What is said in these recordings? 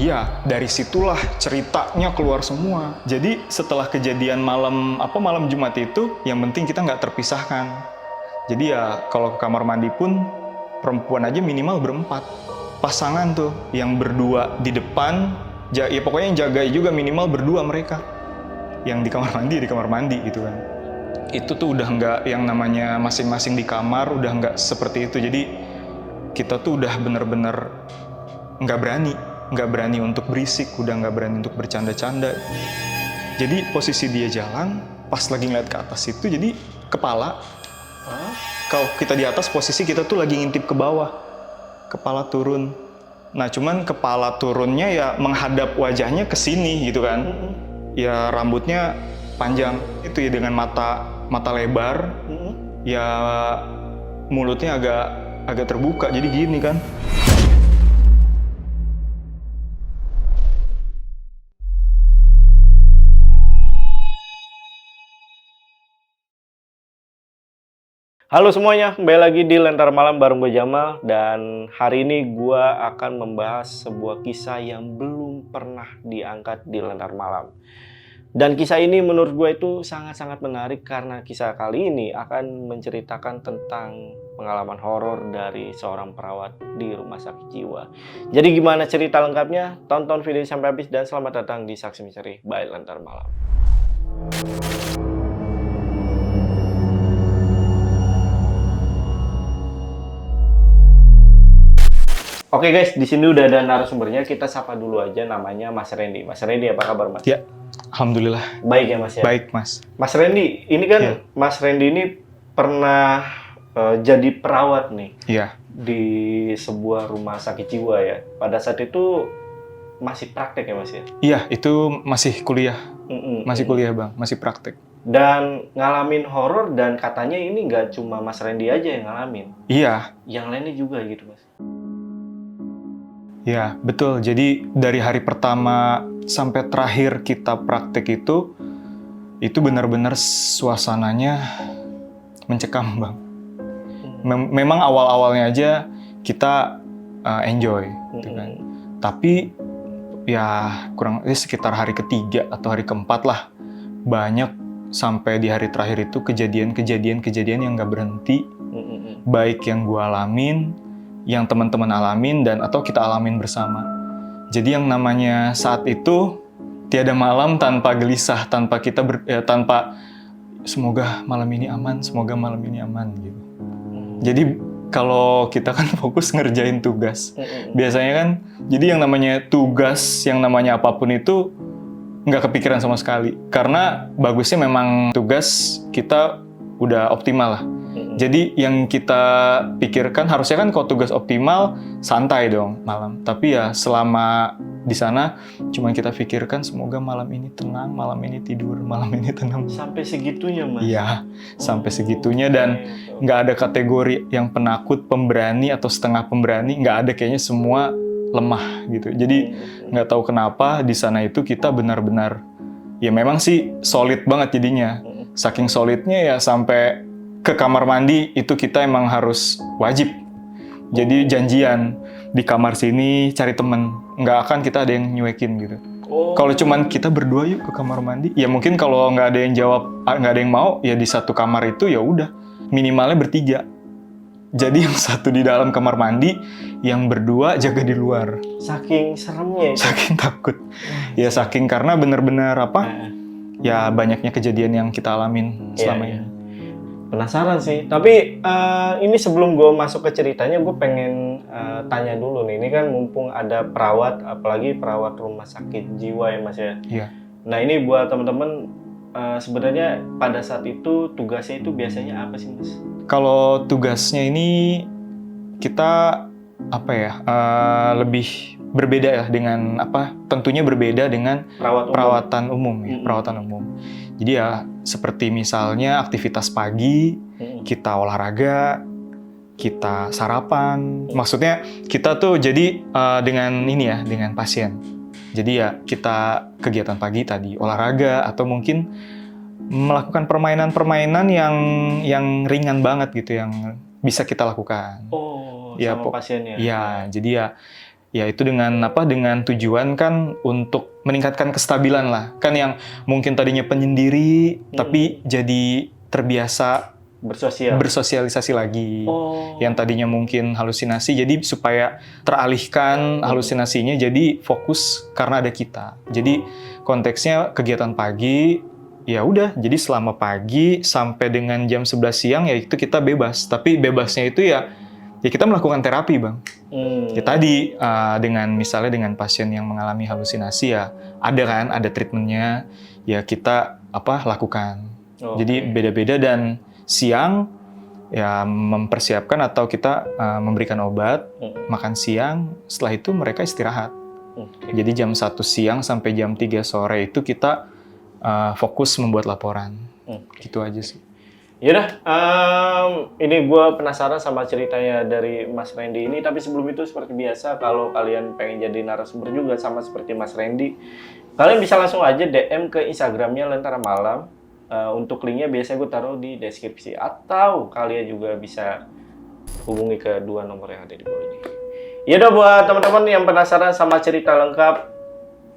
Iya, dari situlah ceritanya keluar semua. Jadi setelah kejadian malam Jumat itu, yang penting kita nggak terpisahkan. Jadi ya kalau ke kamar mandi pun perempuan aja minimal berempat. Pasangan tuh yang berdua di depan, ya pokoknya yang jaga juga minimal berdua mereka. Yang di kamar mandi gitu kan. Itu tuh udah nggak yang namanya masing-masing di kamar, udah nggak seperti itu. Jadi kita tuh udah bener-bener nggak berani untuk berisik, udah nggak berani untuk bercanda-canda. Jadi posisi dia jalan, pas lagi ngeliat ke atas itu, jadi kepala, kalau kita di atas posisi kita tuh lagi ngintip ke bawah, kepala turun. Nah cuman kepala turunnya ya menghadap wajahnya ke sini gitu kan, ya rambutnya panjang, itu ya dengan mata lebar, ya mulutnya agak terbuka, jadi gini kan. Halo semuanya, kembali lagi di Lentera Malam bareng gue Jamal. Dan hari ini gue akan membahas sebuah kisah yang belum pernah diangkat di Lentera Malam. Dan kisah ini menurut gue itu sangat-sangat menarik karena kisah kali ini akan menceritakan tentang pengalaman horor dari seorang perawat di rumah sakit jiwa. Jadi gimana cerita lengkapnya? Tonton video sampai habis dan selamat datang di Saksi Misteri by Lentera Malam. Oke guys, di sini udah ada narasumbernya. Kita sapa dulu aja, namanya Mas Randy. Mas Randy, apa kabar Mas? Ya, alhamdulillah. Baik ya Mas ya? Baik Mas. Mas Randy, ini kan Ya. Mas Randy ini pernah jadi perawat nih Iya. di sebuah rumah sakit jiwa ya. Pada saat itu masih praktek ya Mas ya? Iya, itu masih kuliah. Masih kuliah Bang, masih praktek. Dan ngalamin horor dan katanya ini nggak cuma Mas Randy aja yang ngalamin. Iya. Yang lainnya juga gitu Mas. Ya, betul. Jadi dari hari pertama sampai terakhir kita praktek itu benar-benar suasananya mencekam, Bang. Memang awal-awalnya aja kita enjoy, gitu kan. Tapi ya sekitar hari ketiga atau hari keempat lah, banyak sampai di hari terakhir itu kejadian yang nggak berhenti, baik yang gue alamin, yang teman-teman alamin, dan atau kita alamin bersama. Jadi yang namanya saat itu tiada malam tanpa gelisah, tanpa semoga malam ini aman gitu. Jadi kalau kita kan fokus ngerjain tugas. Biasanya kan, jadi yang namanya tugas, yang namanya apapun itu nggak kepikiran sama sekali. Karena bagusnya memang tugas kita udah optimal lah. Jadi yang kita pikirkan harusnya kan kalau tugas optimal santai dong malam. Tapi ya selama di sana cuma kita pikirkan semoga malam ini tenang, malam ini tidur, malam ini tenang. Sampai segitunya Mas? Iya, sampai segitunya. Dan nggak ada kategori yang penakut, pemberani atau setengah pemberani. Nggak ada, kayaknya semua lemah gitu. Jadi nggak tahu kenapa di sana itu kita benar-benar, ya memang sih solid banget jadinya. Saking solidnya ya sampai ke kamar mandi itu kita emang harus wajib. Jadi janjian di kamar sini cari temen, nggak akan kita ada yang nyuekin gitu. Kalau cuman kita berdua yuk ke kamar mandi, ya mungkin kalau nggak ada yang jawab, nggak ada yang mau, ya di satu kamar itu ya udah minimalnya bertiga. Jadi yang satu di dalam kamar mandi, yang berdua jaga di luar. Saking seremnya. Saking takut. Ya saking karena bener-bener ya banyaknya kejadian yang kita alamin selama ini. Penasaran sih, tapi ini sebelum gue masuk ke ceritanya, gue pengen tanya dulu nih. Ini kan mumpung ada perawat, apalagi perawat rumah sakit jiwa ya Mas ya. Iya. Nah ini buat teman-teman, sebenarnya pada saat itu tugasnya itu biasanya apa sih Mas? Kalau tugasnya ini kita lebih berbeda ya dengan tentunya berbeda dengan perawatan umum ya, perawatan umum. Jadi ya seperti misalnya aktivitas pagi, kita olahraga, kita sarapan. Maksudnya kita tuh jadi dengan pasien. Jadi ya kita kegiatan pagi tadi olahraga atau mungkin melakukan permainan-permainan yang ringan banget gitu, yang bisa kita lakukan. Oh, ya, sama pasiennya. Ya, jadi ya Ya itu dengan apa? Dengan tujuan kan untuk meningkatkan kestabilan lah. Kan yang mungkin tadinya penyendiri tapi jadi terbiasa bersosialisasi lagi. Yang tadinya mungkin halusinasi jadi supaya teralihkan halusinasinya jadi fokus karena ada kita. Jadi konteksnya kegiatan pagi, ya udah, jadi selama pagi sampai dengan jam 11 siang ya itu kita bebas. Tapi bebasnya itu ya kita melakukan terapi, Bang. Ya tadi dengan misalnya dengan pasien yang mengalami halusinasi ya ada treatmentnya ya kita lakukan. Jadi beda-beda dan siang ya mempersiapkan atau kita memberikan obat, makan siang, setelah itu mereka istirahat. Jadi jam 1 siang sampai jam 3 sore itu kita fokus membuat laporan. Gitu aja sih. Yaudah, ini gue penasaran sama ceritanya dari Mas Randy ini. Tapi sebelum itu seperti biasa, kalau kalian pengen jadi narasumber juga sama seperti Mas Randy, kalian bisa langsung aja DM ke Instagramnya Lentera Malam. Untuk linknya biasanya gue taruh di deskripsi. Atau kalian juga bisa hubungi ke 2 nomor yang ada di bawah ini. Yaudah, buat teman-teman yang penasaran sama cerita lengkap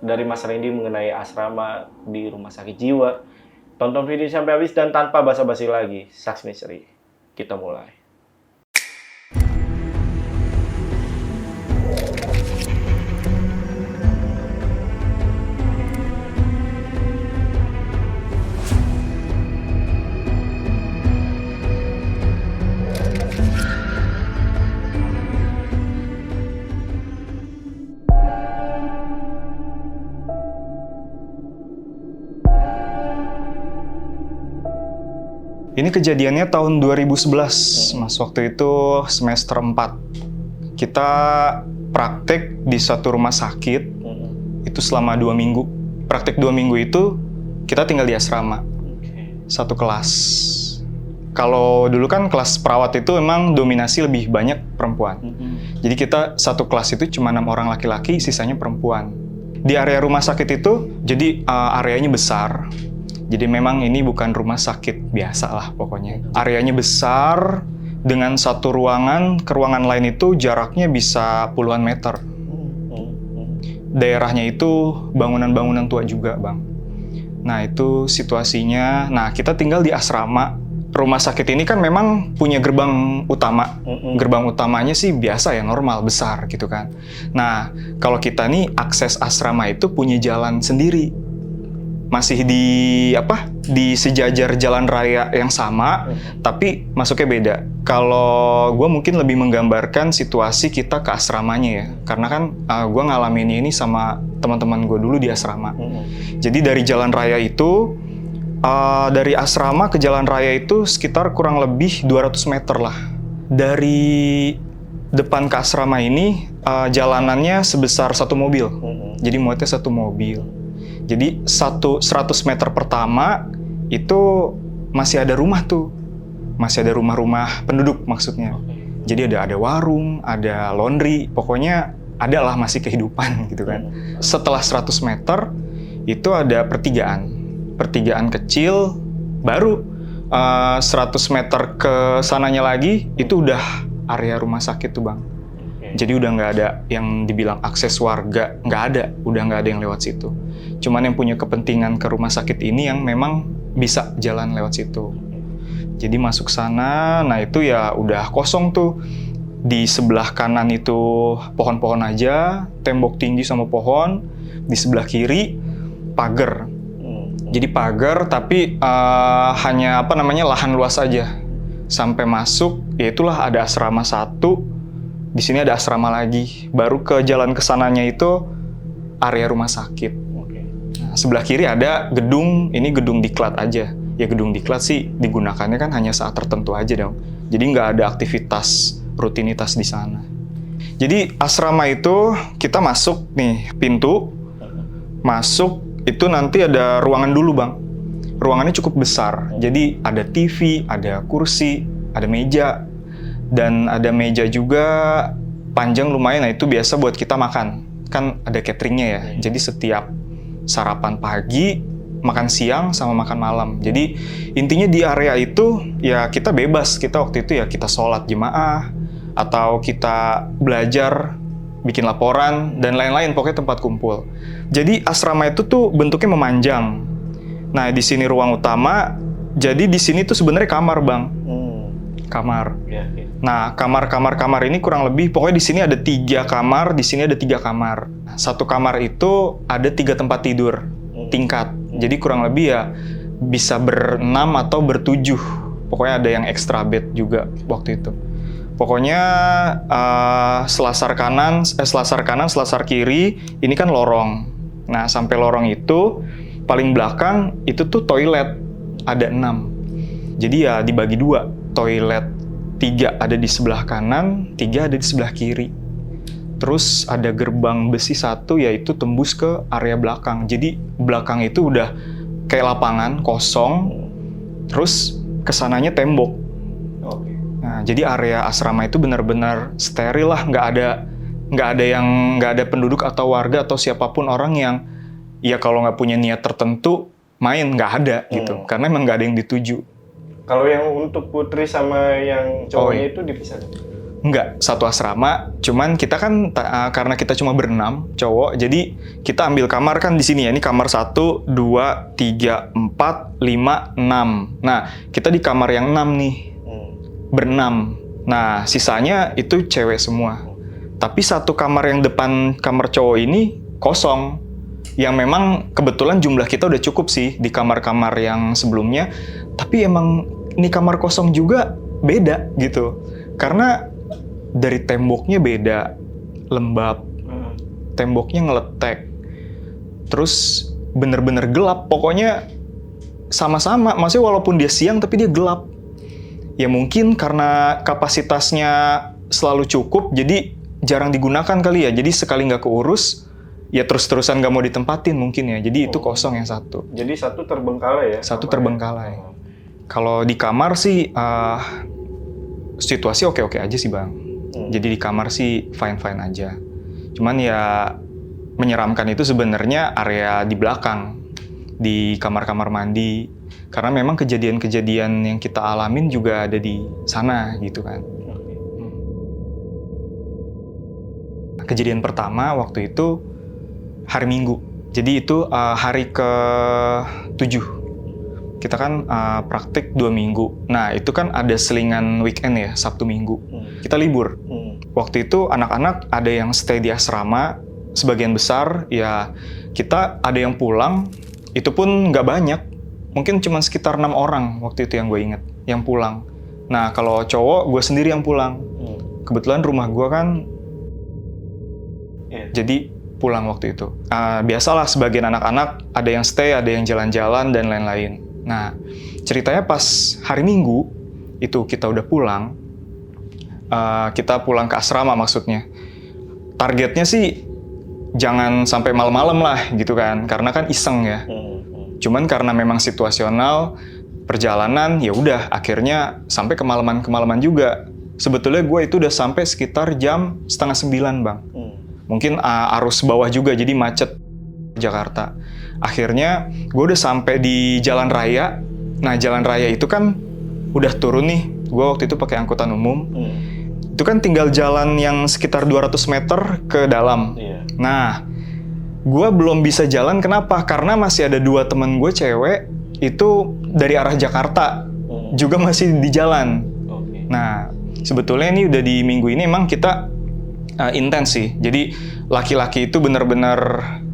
dari Mas Randy mengenai asrama di Rumah Sakit Jiwa, tonton video sampai habis dan tanpa basa-basi lagi, Saks Misteri. Kita mulai. Ini kejadiannya tahun 2011, Mas. Waktu itu semester 4. Kita praktek di satu rumah sakit, itu selama 2 minggu. Praktek 2 minggu itu, kita tinggal di asrama. Satu kelas. Kalau dulu kan kelas perawat itu memang dominasi lebih banyak perempuan. Jadi kita satu kelas itu cuma 6 orang laki-laki, sisanya perempuan. Di area rumah sakit itu, jadi areanya besar. Jadi memang ini bukan rumah sakit biasa lah pokoknya. Areanya besar, dengan satu ruangan ke ruangan lain itu jaraknya bisa puluhan meter. Daerahnya itu bangunan-bangunan tua juga, Bang. Nah itu situasinya, kita tinggal di asrama. Rumah sakit ini kan memang punya gerbang utama. Gerbang utamanya sih biasa ya, normal, besar gitu kan. Nah kalau kita nih akses asrama itu punya jalan sendiri. Masih di sejajar jalan raya yang sama, tapi masuknya beda. Kalau gue mungkin lebih menggambarkan situasi kita ke asramanya ya, karena kan gue ngalamin ini sama teman-teman gue dulu di asrama. Jadi dari jalan raya itu, dari asrama ke jalan raya itu sekitar kurang lebih 200 meter lah. Dari depan ke asrama ini, jalanannya sebesar 1 mobil. Jadi muatnya 1 mobil. Jadi 100 meter pertama itu masih ada rumah tuh. Masih ada rumah-rumah penduduk maksudnya. Jadi ada warung, ada laundry, pokoknya ada lah masih kehidupan gitu kan. Setelah 100 meter itu ada pertigaan. Pertigaan kecil, baru 100 meter ke sananya lagi itu udah area rumah sakit tuh, Bang. Jadi udah nggak ada yang dibilang akses warga, nggak ada, udah nggak ada yang lewat situ. Cuman yang punya kepentingan ke rumah sakit ini yang memang bisa jalan lewat situ. Jadi masuk sana, nah itu ya udah kosong tuh. Di sebelah kanan itu pohon-pohon aja, tembok tinggi sama pohon. Di sebelah kiri pagar. Jadi pagar tapi hanya lahan luas aja. Sampai masuk, ya itulah ada asrama 1. Di sini ada asrama lagi. Baru ke jalan kesananya itu area rumah sakit. Nah, sebelah kiri ada gedung, ini gedung diklat aja. Ya gedung diklat sih digunakannya kan hanya saat tertentu aja dong. Jadi nggak ada aktivitas rutinitas di sana. Jadi asrama itu kita masuk nih pintu, masuk itu nanti ada ruangan dulu, Bang. Ruangannya cukup besar. Jadi ada TV, ada kursi, ada meja. Dan ada meja juga panjang lumayan, nah itu biasa buat kita makan. Kan ada cateringnya ya, jadi setiap sarapan pagi, makan siang, sama makan malam. Jadi intinya di area itu ya kita bebas, kita waktu itu ya kita sholat jemaah, atau kita belajar bikin laporan, dan lain-lain, pokoknya tempat kumpul. Jadi asrama itu tuh bentuknya memanjang. Nah, di sini ruang utama, jadi di sini tuh sebenarnya kamar, Bang. Kamar. Nah, kamar ini kurang lebih, pokoknya di sini ada 3 kamar, di sini ada 3 kamar. Satu kamar itu ada 3 tempat tidur, tingkat. Jadi kurang lebih ya bisa ber-6 atau ber-7. Pokoknya ada yang extra bed juga waktu itu. Pokoknya selasar kanan, selasar kiri, ini kan lorong. Nah, sampai lorong itu, paling belakang itu tuh toilet, ada 6. Jadi ya dibagi 2, toilet 3 ada di sebelah kanan, 3 ada di sebelah kiri. Terus ada gerbang besi 1, yaitu tembus ke area belakang. Jadi belakang itu udah kayak lapangan, kosong, terus kesananya tembok. Nah, jadi area asrama itu benar-benar steril lah, nggak ada penduduk atau warga atau siapapun orang yang ya kalau nggak punya niat tertentu main, nggak ada gitu, karena emang nggak ada yang dituju. Kalau yang untuk putri sama yang cowoknya itu dipisah? Enggak, satu asrama, cuman kita kan karena kita cuma ber-6 cowok, jadi kita ambil kamar kan di sini ya, ini kamar 1, 2, 3, 4, 5, 6. Nah, kita di kamar yang 6 nih. Ber-6. Nah, sisanya itu cewek semua. Tapi satu kamar yang depan kamar cowok ini kosong. Yang memang kebetulan jumlah kita udah cukup sih di kamar-kamar yang sebelumnya. Tapi emang ini kamar kosong juga beda gitu. Karena dari temboknya beda, lembab. Temboknya ngeletek. Terus bener-bener gelap. Pokoknya sama-sama. Maksudnya walaupun dia siang tapi dia gelap. Ya mungkin karena kapasitasnya selalu cukup, jadi jarang digunakan kali ya. Jadi sekali nggak keurus, ya terus-terusan nggak mau ditempatin mungkin ya. Jadi itu kosong yang satu. Jadi satu terbengkalai ya? Satu terbengkalai. Kalau di kamar sih, situasi oke-oke aja sih, Bang. Jadi di kamar sih fine-fine aja. Cuman ya menyeramkan itu sebenarnya area di belakang, di kamar-kamar mandi. Karena memang kejadian-kejadian yang kita alamin juga ada di sana gitu kan. Kejadian pertama waktu itu hari Minggu. Jadi itu hari ke-7. Kita kan praktik 2 minggu. Nah, itu kan ada selingan weekend ya, Sabtu Minggu. Kita libur. Waktu itu anak-anak ada yang stay di asrama, sebagian besar ya kita ada yang pulang, itu pun nggak banyak. Mungkin cuma sekitar 6 orang waktu itu yang gue inget, yang pulang. Nah, kalau cowok, gue sendiri yang pulang. Kebetulan rumah gue kan, jadi pulang waktu itu. Biasalah sebagian anak-anak, ada yang stay, ada yang jalan-jalan, dan lain-lain. Nah, ceritanya pas hari Minggu, itu kita udah pulang, kita pulang ke asrama maksudnya. Targetnya sih, jangan sampai malam-malam lah gitu kan, karena kan iseng ya. Cuman karena memang situasional perjalanan, ya udah akhirnya sampai kemalaman juga. Sebetulnya gue itu udah sampai sekitar jam 8:30, Bang. Mungkin arus bawah juga, jadi macet Jakarta. Akhirnya gue udah sampai di jalan raya. Nah, jalan raya itu kan udah turun nih. Gue waktu itu pakai angkutan umum. Itu kan tinggal jalan yang sekitar 200 meter ke dalam. Nah, gue belum bisa jalan, kenapa? Karena masih ada 2 temen gue cewek, itu dari arah Jakarta, juga masih di jalan. Nah, sebetulnya ini udah di minggu ini emang kita intens sih. Jadi, laki-laki itu bener-bener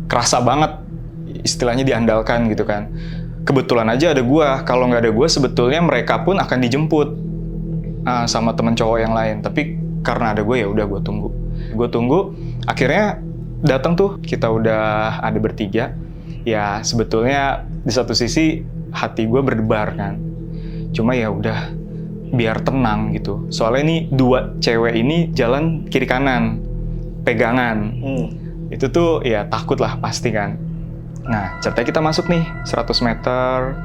kerasa banget, istilahnya diandalkan gitu kan. Kebetulan aja ada gue, kalau nggak ada gue sebetulnya mereka pun akan dijemput sama temen cowok yang lain. Tapi karena ada gue ya udah gue tunggu. Gue tunggu, akhirnya datang tuh, kita udah ada bertiga. Ya sebetulnya di satu sisi hati gue berdebar kan. Cuma ya udah biar tenang gitu. Soalnya ini 2 cewek ini jalan kiri kanan, pegangan. Itu tuh ya takut lah pasti kan. Nah ceritanya kita masuk nih 100 meter,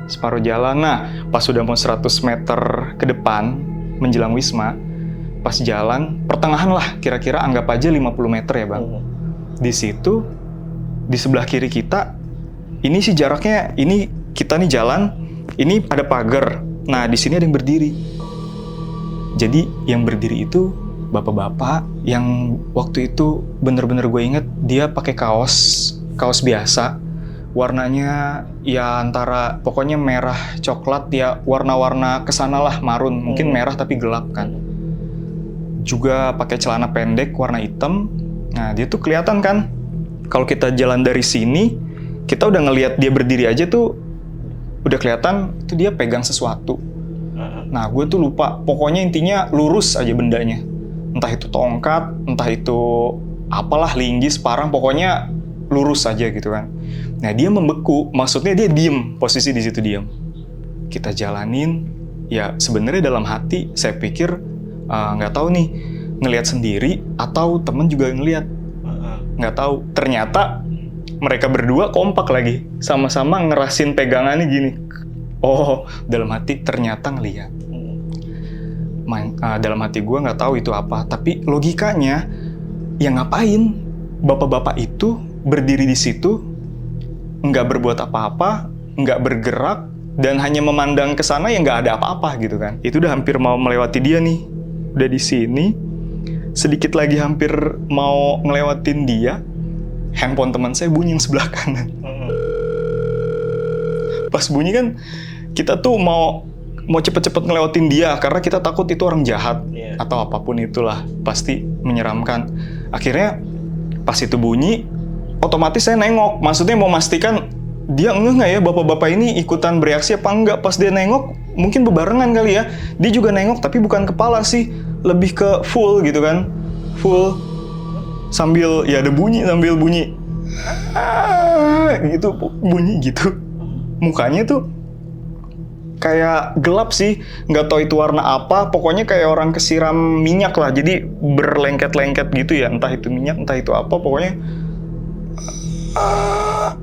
separuh jalan. Nah pas sudah mau 100 meter ke depan menjelang Wisma, pas jalan pertengahan lah, kira-kira anggap aja 50 meter ya Bang. Di situ, di sebelah kiri kita, ini sih jaraknya, ini kita nih jalan, ini ada pagar. Nah, di sini ada yang berdiri. Jadi, yang berdiri itu bapak-bapak yang waktu itu bener-bener gue inget dia pakai kaos biasa, warnanya ya antara pokoknya merah coklat ya, warna-warna kesana lah, marun, mungkin merah tapi gelap kan. Juga pakai celana pendek warna hitam. Nah dia tuh kelihatan kan, kalau kita jalan dari sini, kita udah ngelihat dia berdiri aja tuh udah kelihatan itu dia pegang sesuatu. Nah gue tuh lupa, pokoknya intinya lurus aja bendanya. Entah itu tongkat, entah itu apalah, linggis, parang, pokoknya lurus aja gitu kan. Nah dia membeku, maksudnya dia diem, posisi di situ diem. Kita jalanin, ya sebenarnya dalam hati saya pikir nggak tahu nih ngelihat sendiri atau temen juga ngelihat, nggak tahu. Ternyata mereka berdua kompak lagi, sama-sama ngerasin pegangannya gini. Oh, dalam hati ternyata ngelihat. Dalam hati gue nggak tahu itu apa, tapi logikanya ya ngapain bapak-bapak itu berdiri di situ, nggak berbuat apa-apa, nggak bergerak, dan hanya memandang ke sana yang nggak ada apa-apa gitu kan. Itu udah hampir mau melewati dia nih, udah di sini, sedikit lagi hampir mau ngelewatin dia, handphone teman saya bunyi yang sebelah kanan. Pas bunyi kan, kita tuh mau cepet-cepet ngelewatin dia karena kita takut itu orang jahat atau apapun itulah, pasti menyeramkan. Akhirnya pas itu bunyi, otomatis saya nengok, maksudnya mau mastikan dia nggak ya bapak-bapak ini ikutan bereaksi apa enggak. Pas dia nengok, mungkin bebarengan kali ya, dia juga nengok tapi bukan kepala sih, lebih ke full gitu kan, full sambil ya ada bunyi, sambil bunyi gitu, bunyi gitu. Mukanya tuh kayak gelap sih, nggak tahu itu warna apa, pokoknya kayak orang kesiram minyak lah, jadi berlengket-lengket gitu ya, entah itu minyak, entah itu apa, pokoknya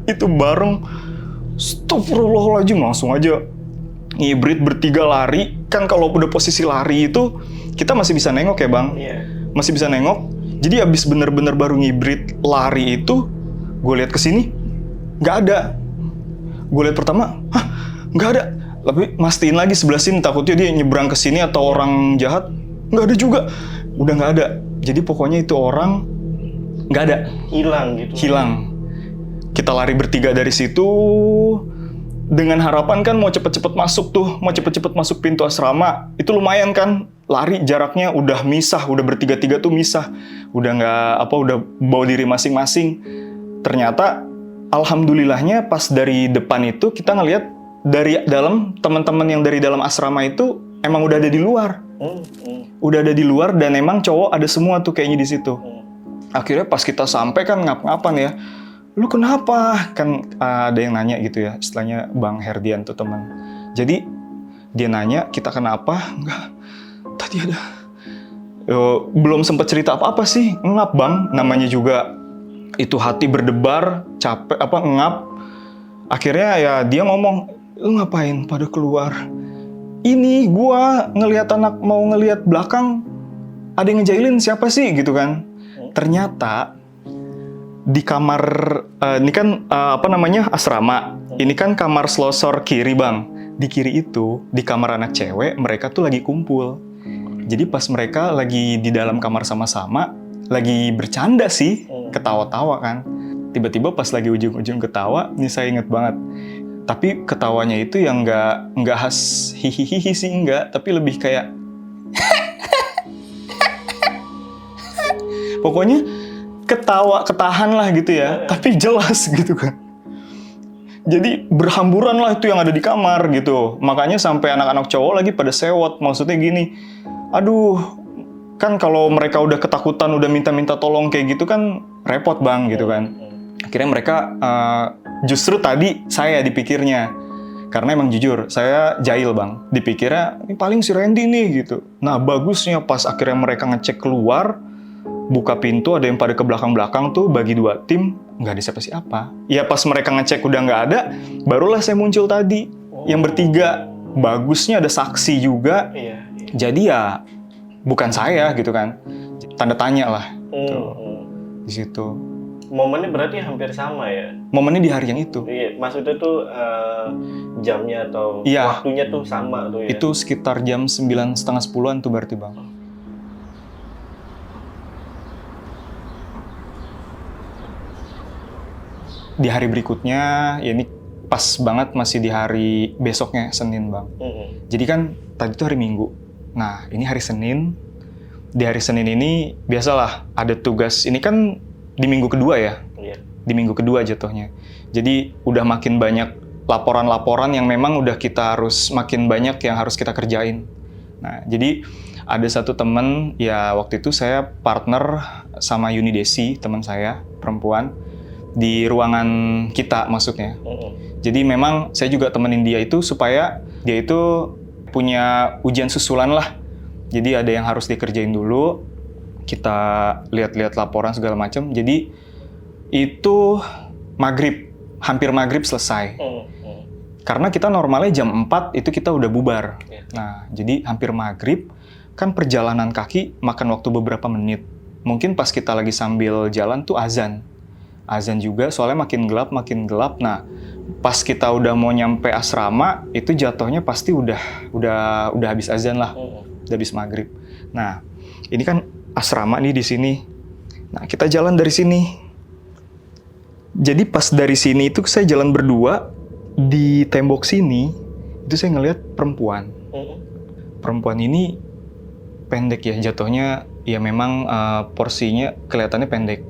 itu bareng. Astagfirullahaladzim, langsung aja ngibrit bertiga lari. Kan kalau udah posisi lari itu kita masih bisa nengok ya bang, masih bisa nengok. Jadi abis bener-bener baru ngibrit lari itu, gue lihat kesini nggak ada. Gue lihat pertama, nggak ada. Tapi mastiin lagi sebelah sini, takutnya dia nyebrang ke sini atau orang jahat. Nggak ada juga, udah nggak ada. Jadi pokoknya itu orang nggak ada, hilang gitu. Hilang. Kita lari bertiga dari situ dengan harapan kan mau cepet-cepet masuk tuh, mau cepet-cepet masuk pintu asrama. Itu lumayan kan, lari jaraknya udah misah, udah bertiga-tiga tuh misah, udah nggak apa, udah bawa diri masing-masing. Ternyata alhamdulillahnya pas dari depan itu kita ngelihat dari dalam, teman-teman yang dari dalam asrama itu emang udah ada di luar. Udah ada di luar dan emang cowok ada semua tuh kayaknya di situ. Akhirnya pas kita sampai kan ngap-ngapan ya. Lu kenapa? Kan ada yang nanya gitu ya, istilahnya Bang Herdian tuh teman. Jadi dia nanya kita kenapa? Enggak. Tadi ada belum sempat cerita apa-apa sih. Ngap bang, namanya juga itu hati berdebar, capek apa ngap. Akhirnya ya dia ngomong, lu ngapain pada keluar? Ini gua ngelihat anak mau ngelihat belakang, ada yang ngejailin, siapa sih gitu kan? Ternyata di kamar ini kan apa namanya, asrama. Ini kan kamar selosor kiri bang. Di kiri itu di kamar anak cewek, mereka tuh lagi kumpul. Jadi pas mereka lagi di dalam kamar sama-sama, lagi bercanda sih, ketawa-tawa kan. Tiba-tiba pas lagi ujung-ujung ketawa, ini saya inget banget. Tapi ketawanya itu yang nggak khas hihihi sih, enggak, tapi lebih kayak pokoknya ketahan lah gitu ya, tapi jelas gitu kan. Jadi berhamburan lah itu yang ada di kamar gitu. Makanya sampai anak-anak cowok lagi pada sewot, maksudnya gini, aduh, kan kalau mereka udah ketakutan, udah minta-minta tolong kayak gitu kan repot bang gitu kan. Akhirnya mereka justru tadi saya dipikirnya, karena emang jujur saya jahil bang, dipikirnya ini paling si Randy nih gitu. Nah bagusnya pas akhirnya mereka ngecek keluar, buka pintu, ada yang pada ke belakang-belakang tuh, bagi dua tim, nggak ada siapa-siapa. Ya pas mereka ngecek udah nggak ada, barulah saya muncul tadi, yang bertiga. Bagusnya ada saksi juga, jadi ya bukan saya gitu kan, tanda tanya lah tuh di situ. Momennya berarti hampir sama ya? Momennya di hari yang itu. Iya, maksudnya tuh jamnya atau waktunya tuh sama tuh ya? Itu sekitar jam 9:30, 10-an tuh berarti bang. di hari berikutnya, ya ini pas banget masih di hari besoknya, Senin Bang. Jadi kan tadi itu hari Minggu. Nah ini hari Senin. Di hari Senin ini biasalah ada tugas. Ini kan di minggu kedua ya. Di minggu kedua jatuhnya. Jadi udah makin banyak laporan-laporan yang memang udah kita harus makin banyak yang harus kita kerjain. Nah jadi ada satu temen, ya waktu itu saya partner sama Yuni Desi, teman saya, perempuan, di ruangan kita maksudnya. Jadi memang saya juga temenin dia itu supaya dia itu punya ujian susulan lah. Jadi ada yang harus dikerjain dulu, kita lihat-lihat laporan segala macam. Jadi itu maghrib, hampir maghrib selesai. Karena kita normalnya jam 4 itu kita udah bubar. Nah jadi hampir maghrib, kan perjalanan kaki makan waktu beberapa menit. Mungkin pas kita lagi sambil jalan tuh azan. Azan juga soalnya makin gelap. Nah, pas kita udah mau nyampe asrama, itu jatuhnya pasti udah habis azan lah. Udah habis maghrib. Nah, ini kan asrama nih di sini. Nah, kita jalan dari sini. Jadi pas dari sini itu saya jalan berdua, di tembok sini, itu saya ngelihat perempuan. Perempuan ini pendek ya, jatuhnya ya memang porsinya kelihatannya pendek.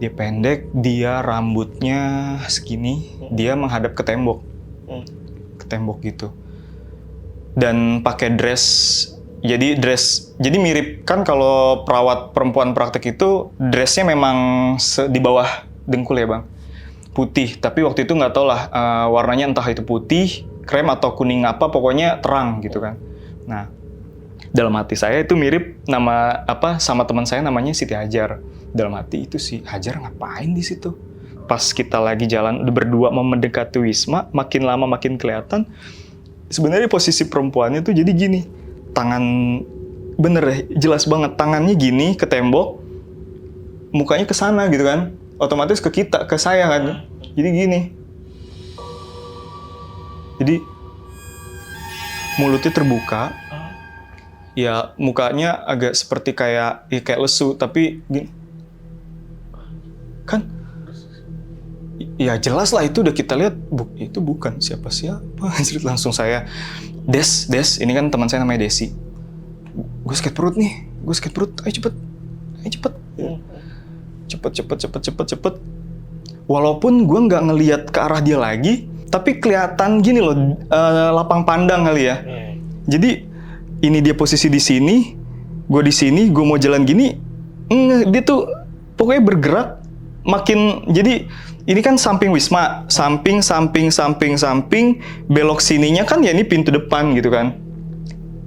Dia pendek, dia rambutnya segini, dia menghadap ke tembok. Ke tembok gitu. Dan pakai dress, jadi mirip kan kalau perawat perempuan praktek itu dressnya memang di bawah dengkul ya Bang. Putih, tapi waktu itu nggak tahu lah warnanya entah itu putih, krem atau kuning apa, pokoknya terang gitu kan. Nah, dalam hati saya itu mirip sama teman saya namanya Siti Hajar. Dalam hati itu si Hajar ngapain di situ? Pas kita lagi jalan berdua mau mendekati Wisma, makin lama makin kelihatan. Sebenarnya posisi perempuannya tuh jadi gini, tangan bener deh, jelas banget tangannya gini ke tembok, mukanya ke sana gitu kan, otomatis ke saya kan, jadi gini. Jadi mulutnya terbuka. Ya mukanya agak seperti kayak lesu, tapi gini. Kan ya jelas lah itu udah kita lihat, itu bukan siapa-siapa. Langsung saya, Des, ini kan teman saya namanya Desi. Gue sakit perut, ayo cepet. Walaupun gue nggak ngelihat ke arah dia lagi, tapi kelihatan gini loh, lapang pandang kali ya. Jadi ini dia posisi di sini, gue di sini, gue mau jalan gini, dia tuh pokoknya bergerak makin. Jadi ini kan samping Wisma, samping, belok sininya kan ya ini pintu depan gitu kan.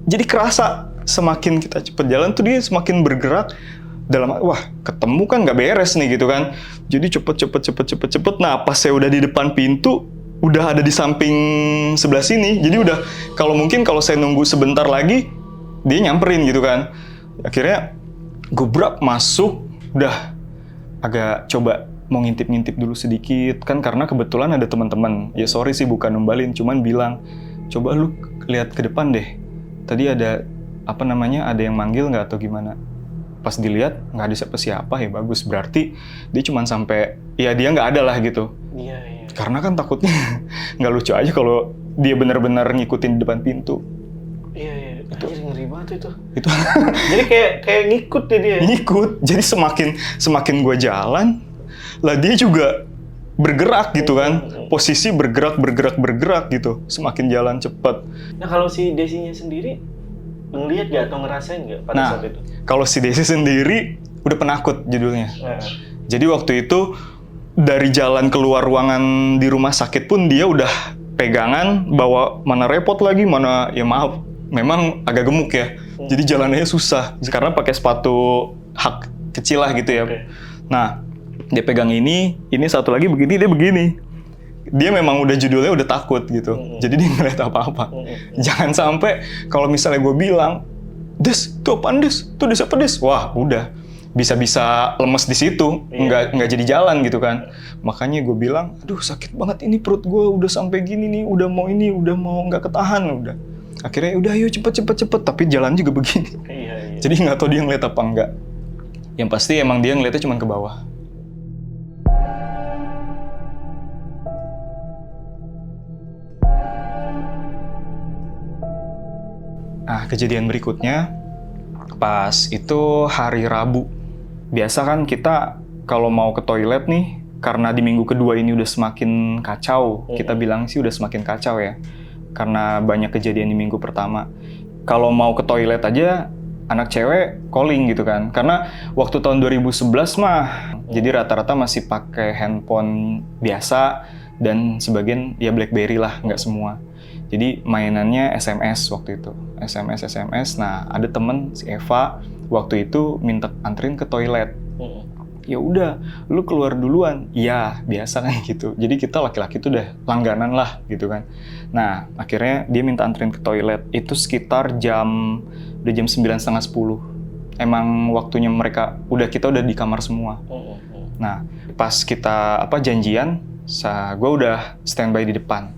Jadi kerasa semakin kita cepet jalan tuh dia semakin bergerak dalam, wah ketemu kan nggak beres nih gitu kan. Jadi cepet. Nah pas saya udah di depan pintu, udah ada di samping sebelah sini. Jadi udah kalau saya nunggu sebentar lagi dia nyamperin gitu kan. Akhirnya gubrak masuk, udah agak coba mau ngintip dulu sedikit kan, karena kebetulan ada teman-teman. Ya sorry sih bukan numbalin, cuman bilang coba lu lihat ke depan deh. Tadi ada ada yang manggil nggak atau gimana. Pas dilihat nggak ada siapa-siapa, ya bagus, berarti dia cuman sampai ya dia nggak ada lah gitu. Iya. Karena kan takutnya nggak lucu aja kalau dia benar-benar ngikutin di depan pintu. Iya. Itu ngeri banget itu. Jadi kayak ngikut dia. Ngikut. Jadi semakin gue jalan, lah dia juga bergerak gitu kan. Posisi bergerak gitu. Semakin jalan cepat. Nah kalau si Desinya sendiri ngelihat nggak atau ngerasain nggak pada saat itu? Kalau si Desi sendiri udah penakut judulnya. Jadi waktu itu dari jalan keluar ruangan di rumah sakit pun dia udah pegangan, bawa mana repot lagi, mana ya maaf, memang agak gemuk ya. Jadi jalannya susah karena pakai sepatu hak kecil lah gitu ya. Nah, dia pegang ini satu lagi begini, dia begini. Dia memang udah judulnya udah takut gitu. Jadi dia ngeliat apa-apa. Jangan sampai kalau misalnya gue bilang, Des, tuh apaan Des? Tuh Des apa Des? Wah, udah. Bisa-bisa lemes di situ, nggak jadi jalan gitu kan. Makanya gue bilang, aduh sakit banget ini perut gue, udah sampai gini nih, udah mau nggak ketahan udah. Akhirnya udah ayo cepet. Tapi jalan juga begini. Jadi nggak tahu dia ngeliat apa enggak. Yang pasti emang dia ngeliatnya cuma ke bawah. Nah, kejadian berikutnya pas itu hari Rabu. Biasa kan kita kalau mau ke toilet nih, karena di minggu kedua ini udah semakin kacau, kita bilang sih udah semakin kacau ya. Karena banyak kejadian di minggu pertama. Kalau mau ke toilet aja, anak cewek calling gitu kan. Karena waktu tahun 2011 mah, jadi rata-rata masih pakai handphone biasa, dan sebagian ya BlackBerry lah, nggak semua. Jadi mainannya SMS waktu itu, SMS. Nah, ada temen si Eva waktu itu minta anterin ke toilet. Ya udah, lu keluar duluan. Ya, biasa kan gitu. Jadi kita laki-laki tuh udah langganan lah gitu kan. Nah, akhirnya dia minta anterin ke toilet. Itu sekitar udah jam 9:30, 10. Emang waktunya kita udah di kamar semua. Nah, pas kita janjian, gue udah standby di depan.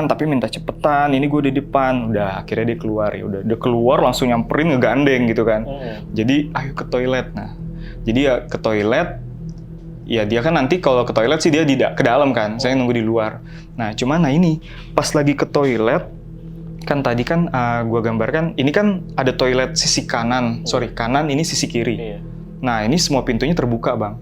Tapi minta cepetan, ini gue di depan. Udah, akhirnya dia keluar. Ya udah keluar langsung nyamperin, ngegandeng gitu kan. Jadi ayo ke toilet. Nah, jadi ya ke toilet. Ya dia kan nanti kalau ke toilet sih dia ke dalam kan. Saya nunggu di luar. Nah, cuman ini pas lagi ke toilet, kan tadi kan gue gambarkan, ini kan ada toilet sisi kanan. Kanan, ini sisi kiri. Nah, ini semua pintunya terbuka, Bang.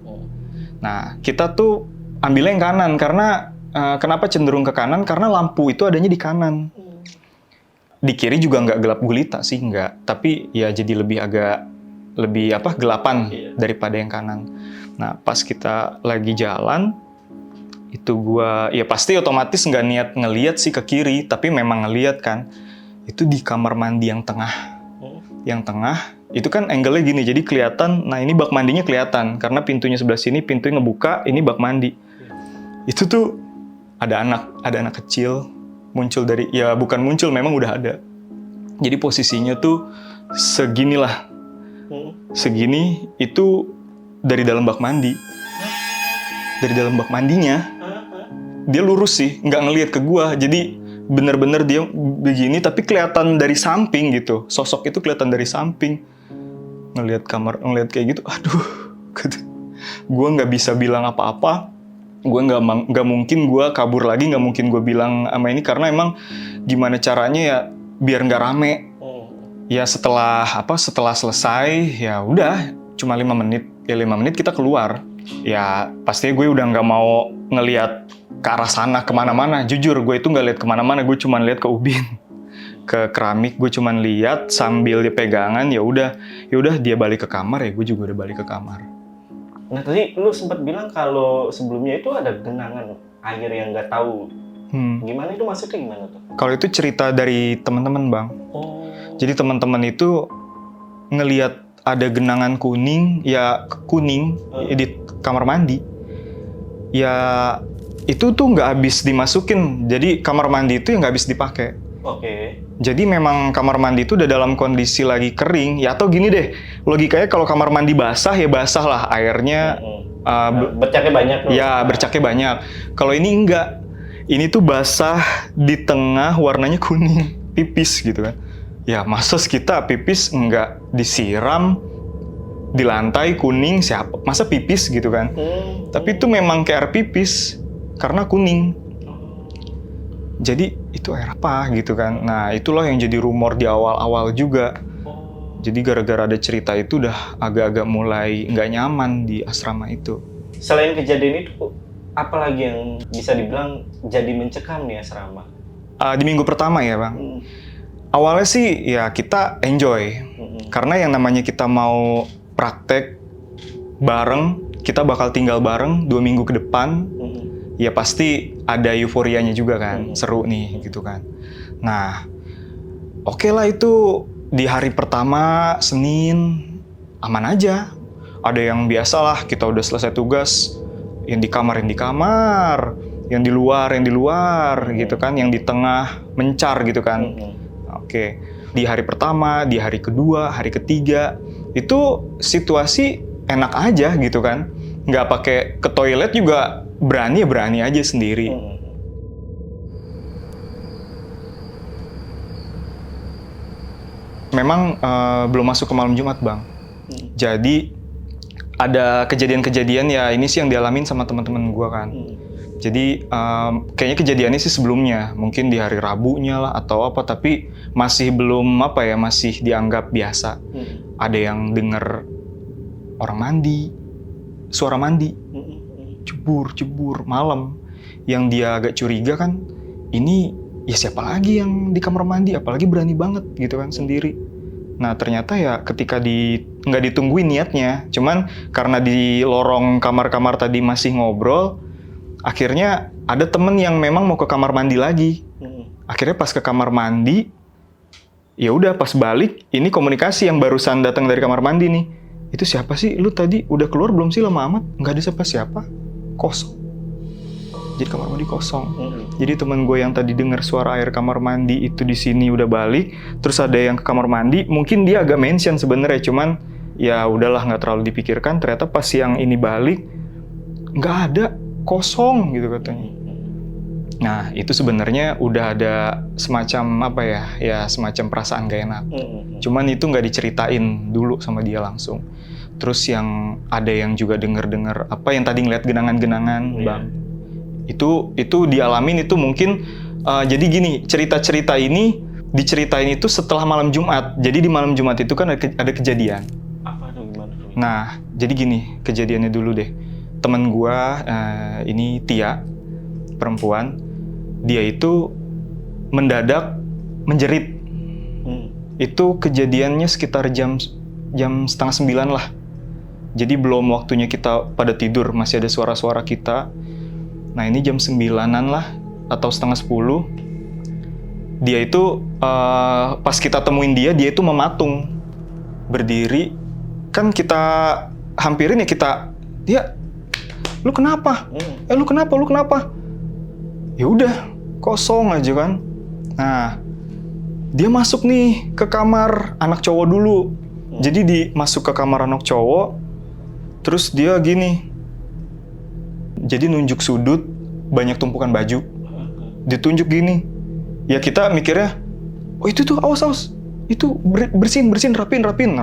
Nah, kita tuh ambilnya yang kanan karena kenapa cenderung ke kanan? Karena lampu itu adanya di kanan. Di kiri juga nggak gelap gulita sih, nggak. Tapi ya jadi lebih gelapan daripada yang kanan. Nah, pas kita lagi jalan, itu ya pasti otomatis nggak niat ngeliat sih ke kiri, tapi memang ngeliat kan. Itu di kamar mandi yang tengah. Yang tengah, itu kan angle-nya gini, jadi kelihatan, nah ini bak mandinya kelihatan. Karena pintunya sebelah sini, pintunya ngebuka, ini bak mandi. Itu tuh ada anak kecil muncul bukan muncul, memang udah ada. Jadi posisinya tuh segini itu dari dalam bak mandi. Dari dalam bak mandinya dia lurus sih, nggak ngelihat ke gua. Jadi bener-bener dia begini tapi kelihatan dari samping gitu. Sosok itu kelihatan dari samping. Ngelihat kayak gitu, aduh. Gua nggak bisa bilang apa-apa. Gue nggak mungkin gue kabur lagi, nggak mungkin gue bilang sama ini, karena emang gimana caranya ya biar nggak rame. Ya setelah selesai ya udah cuma 5 menit. Ya 5 menit kita keluar. Ya pastinya gue udah nggak mau ngelihat ke arah sana kemana-mana. Jujur gue itu nggak lihat kemana-mana, gue cuma lihat ke ubin, ke keramik. Gue cuma lihat sambil dia pegangan. Ya udah dia balik ke kamar, ya gue juga udah balik ke kamar. Nah, tadi lu sempat bilang kalau sebelumnya itu ada genangan air yang nggak tahu. Gimana itu, maksudnya gimana tuh? Kalau itu cerita dari teman-teman, Bang. Jadi teman-teman itu ngelihat ada genangan kuning di kamar mandi. Ya itu tuh nggak habis dimasukin. Jadi kamar mandi itu yang nggak habis dipakai. Jadi memang kamar mandi itu udah dalam kondisi lagi kering, ya, atau gini deh, logikanya kalau kamar mandi basah ya basah lah airnya. Bercaknya banyak tuh. Ya, bercaknya banyak. Kalau ini enggak, ini tuh basah di tengah, warnanya kuning, pipis gitu kan. Ya masa kita pipis nggak disiram di lantai kuning, masa pipis gitu kan. Tapi itu memang kayak air pipis karena kuning. Jadi itu air apa gitu kan. Nah itulah yang jadi rumor di awal-awal juga. Jadi gara-gara ada cerita itu udah agak-agak mulai nggak nyaman di asrama itu. Selain kejadian itu, apa lagi yang bisa dibilang jadi mencekam nih asrama? Di minggu pertama ya Bang. Awalnya sih ya kita enjoy. Karena yang namanya kita mau praktek bareng, kita bakal tinggal bareng 2 minggu ke depan. Ya pasti ada euforianya juga kan, seru nih gitu kan. Nah, oke lah itu di hari pertama Senin aman aja. Ada yang biasa lah, kita udah selesai tugas, yang di kamar, yang di luar gitu kan, yang di tengah mencar gitu kan. Oke, di hari pertama, di hari kedua, hari ketiga itu situasi enak aja gitu kan. Nggak pakai ke toilet juga berani aja sendiri. Memang belum masuk ke malam Jumat, Bang. Jadi ada kejadian-kejadian ya ini sih yang dialamin sama teman-teman gue kan. Jadi kayaknya kejadiannya sih sebelumnya, mungkin di hari Rabunya lah atau apa, tapi masih belum apa ya, masih dianggap biasa. Ada yang denger orang mandi, suara mandi, jebur malam. Yang dia agak curiga kan, ini ya siapa lagi yang di kamar mandi, apalagi berani banget gitu kan sendiri. Nah ternyata ya ketika nggak ditungguin niatnya, cuman karena di lorong kamar-kamar tadi masih ngobrol, akhirnya ada temen yang memang mau ke kamar mandi lagi. Akhirnya pas ke kamar mandi, ya udah pas balik, ini komunikasi yang barusan datang dari kamar mandi nih. Itu siapa sih? Lu tadi udah keluar belum sih lama amat? Nggak ada siapa-siapa, kosong. Jadi kamar mandi kosong. Jadi teman gue yang tadi dengar suara air kamar mandi itu di sini udah balik, terus ada yang ke kamar mandi, mungkin dia agak mention sebenarnya, cuman ya udahlah nggak terlalu dipikirkan. Ternyata pas yang ini balik nggak ada, kosong gitu katanya. Nah itu sebenarnya udah ada semacam apa ya, ya semacam perasaan gak enak. Cuman itu nggak diceritain dulu sama dia langsung. Terus yang ada yang juga denger apa yang tadi ngeliat genangan-genangan, Bang. Itu dialamin itu mungkin jadi gini, cerita-cerita ini diceritain itu setelah malam Jumat. Jadi di malam Jumat itu kan ada kejadian. Apa tuh, gimana? Nah jadi gini kejadiannya dulu deh. Temen gua ini Tia, perempuan, dia itu mendadak menjerit. Itu kejadiannya sekitar jam 8:30 lah. Jadi belum waktunya kita pada tidur, masih ada suara-suara kita. Nah ini jam 9-an lah, atau 9:30. Dia itu, pas kita temuin dia itu mematung. Berdiri, kan kita hampirin ya kita, dia, lu kenapa? Lu kenapa? Ya udah, kosong aja kan. Nah, dia masuk nih ke kamar anak cowok dulu. Jadi masuk ke kamar anak cowok, terus dia gini. Jadi nunjuk sudut, banyak tumpukan baju. Ditunjuk gini. Ya kita mikirnya, oh itu tuh, awas. Itu bersihin, rapiin.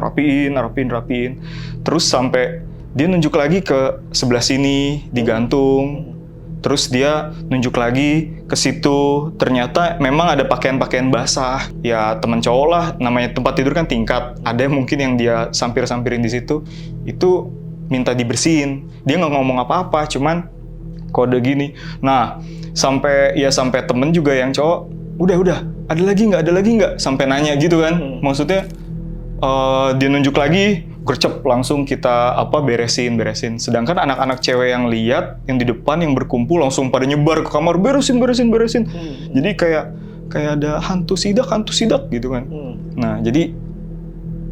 Terus sampai dia nunjuk lagi ke sebelah sini, digantung. Terus dia nunjuk lagi ke situ. Ternyata memang ada pakaian-pakaian basah. Ya teman cowok lah, namanya tempat tidur kan tingkat. Ada mungkin yang dia sampirin di situ. Itu minta dibersihin. Dia nggak ngomong apa-apa, cuman kode gini. Nah, sampai temen juga yang cowok, udah, ada lagi nggak? Sampai nanya gitu kan. Maksudnya dia nunjuk lagi, gercep langsung kita beresin. Sedangkan anak-anak cewek yang lihat, yang di depan yang berkumpul langsung pada nyebar ke kamar, beresin. Jadi kayak ada hantu sidak gitu kan. Nah, jadi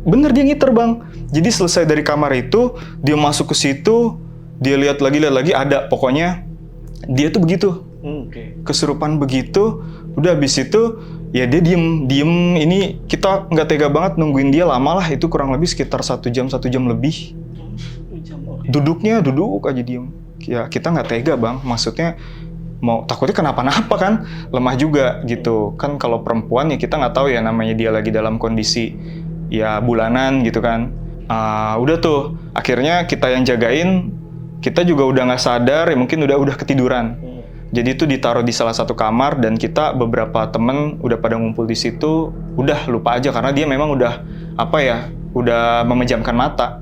bener dia ngiter, Bang. Jadi selesai dari kamar itu, dia masuk ke situ, dia lihat lagi, ada. Pokoknya dia tuh begitu. Kesurupan begitu. Udah habis itu, ya dia diem. Ini kita nggak tega banget nungguin dia lama lah. Itu kurang lebih sekitar 1 jam lebih. Duduk aja diem. Ya kita nggak tega, Bang. Maksudnya mau takutnya kenapa-napa kan, lemah juga gitu. Kan kalau perempuan ya kita nggak tahu ya, namanya dia lagi dalam kondisi ya bulanan gitu kan. Udah tuh, akhirnya kita yang jagain, kita juga udah nggak sadar, ya mungkin udah ketiduran. Jadi itu ditaruh di salah satu kamar, dan kita beberapa temen udah pada ngumpul di situ, udah lupa aja karena dia memang udah udah memejamkan mata.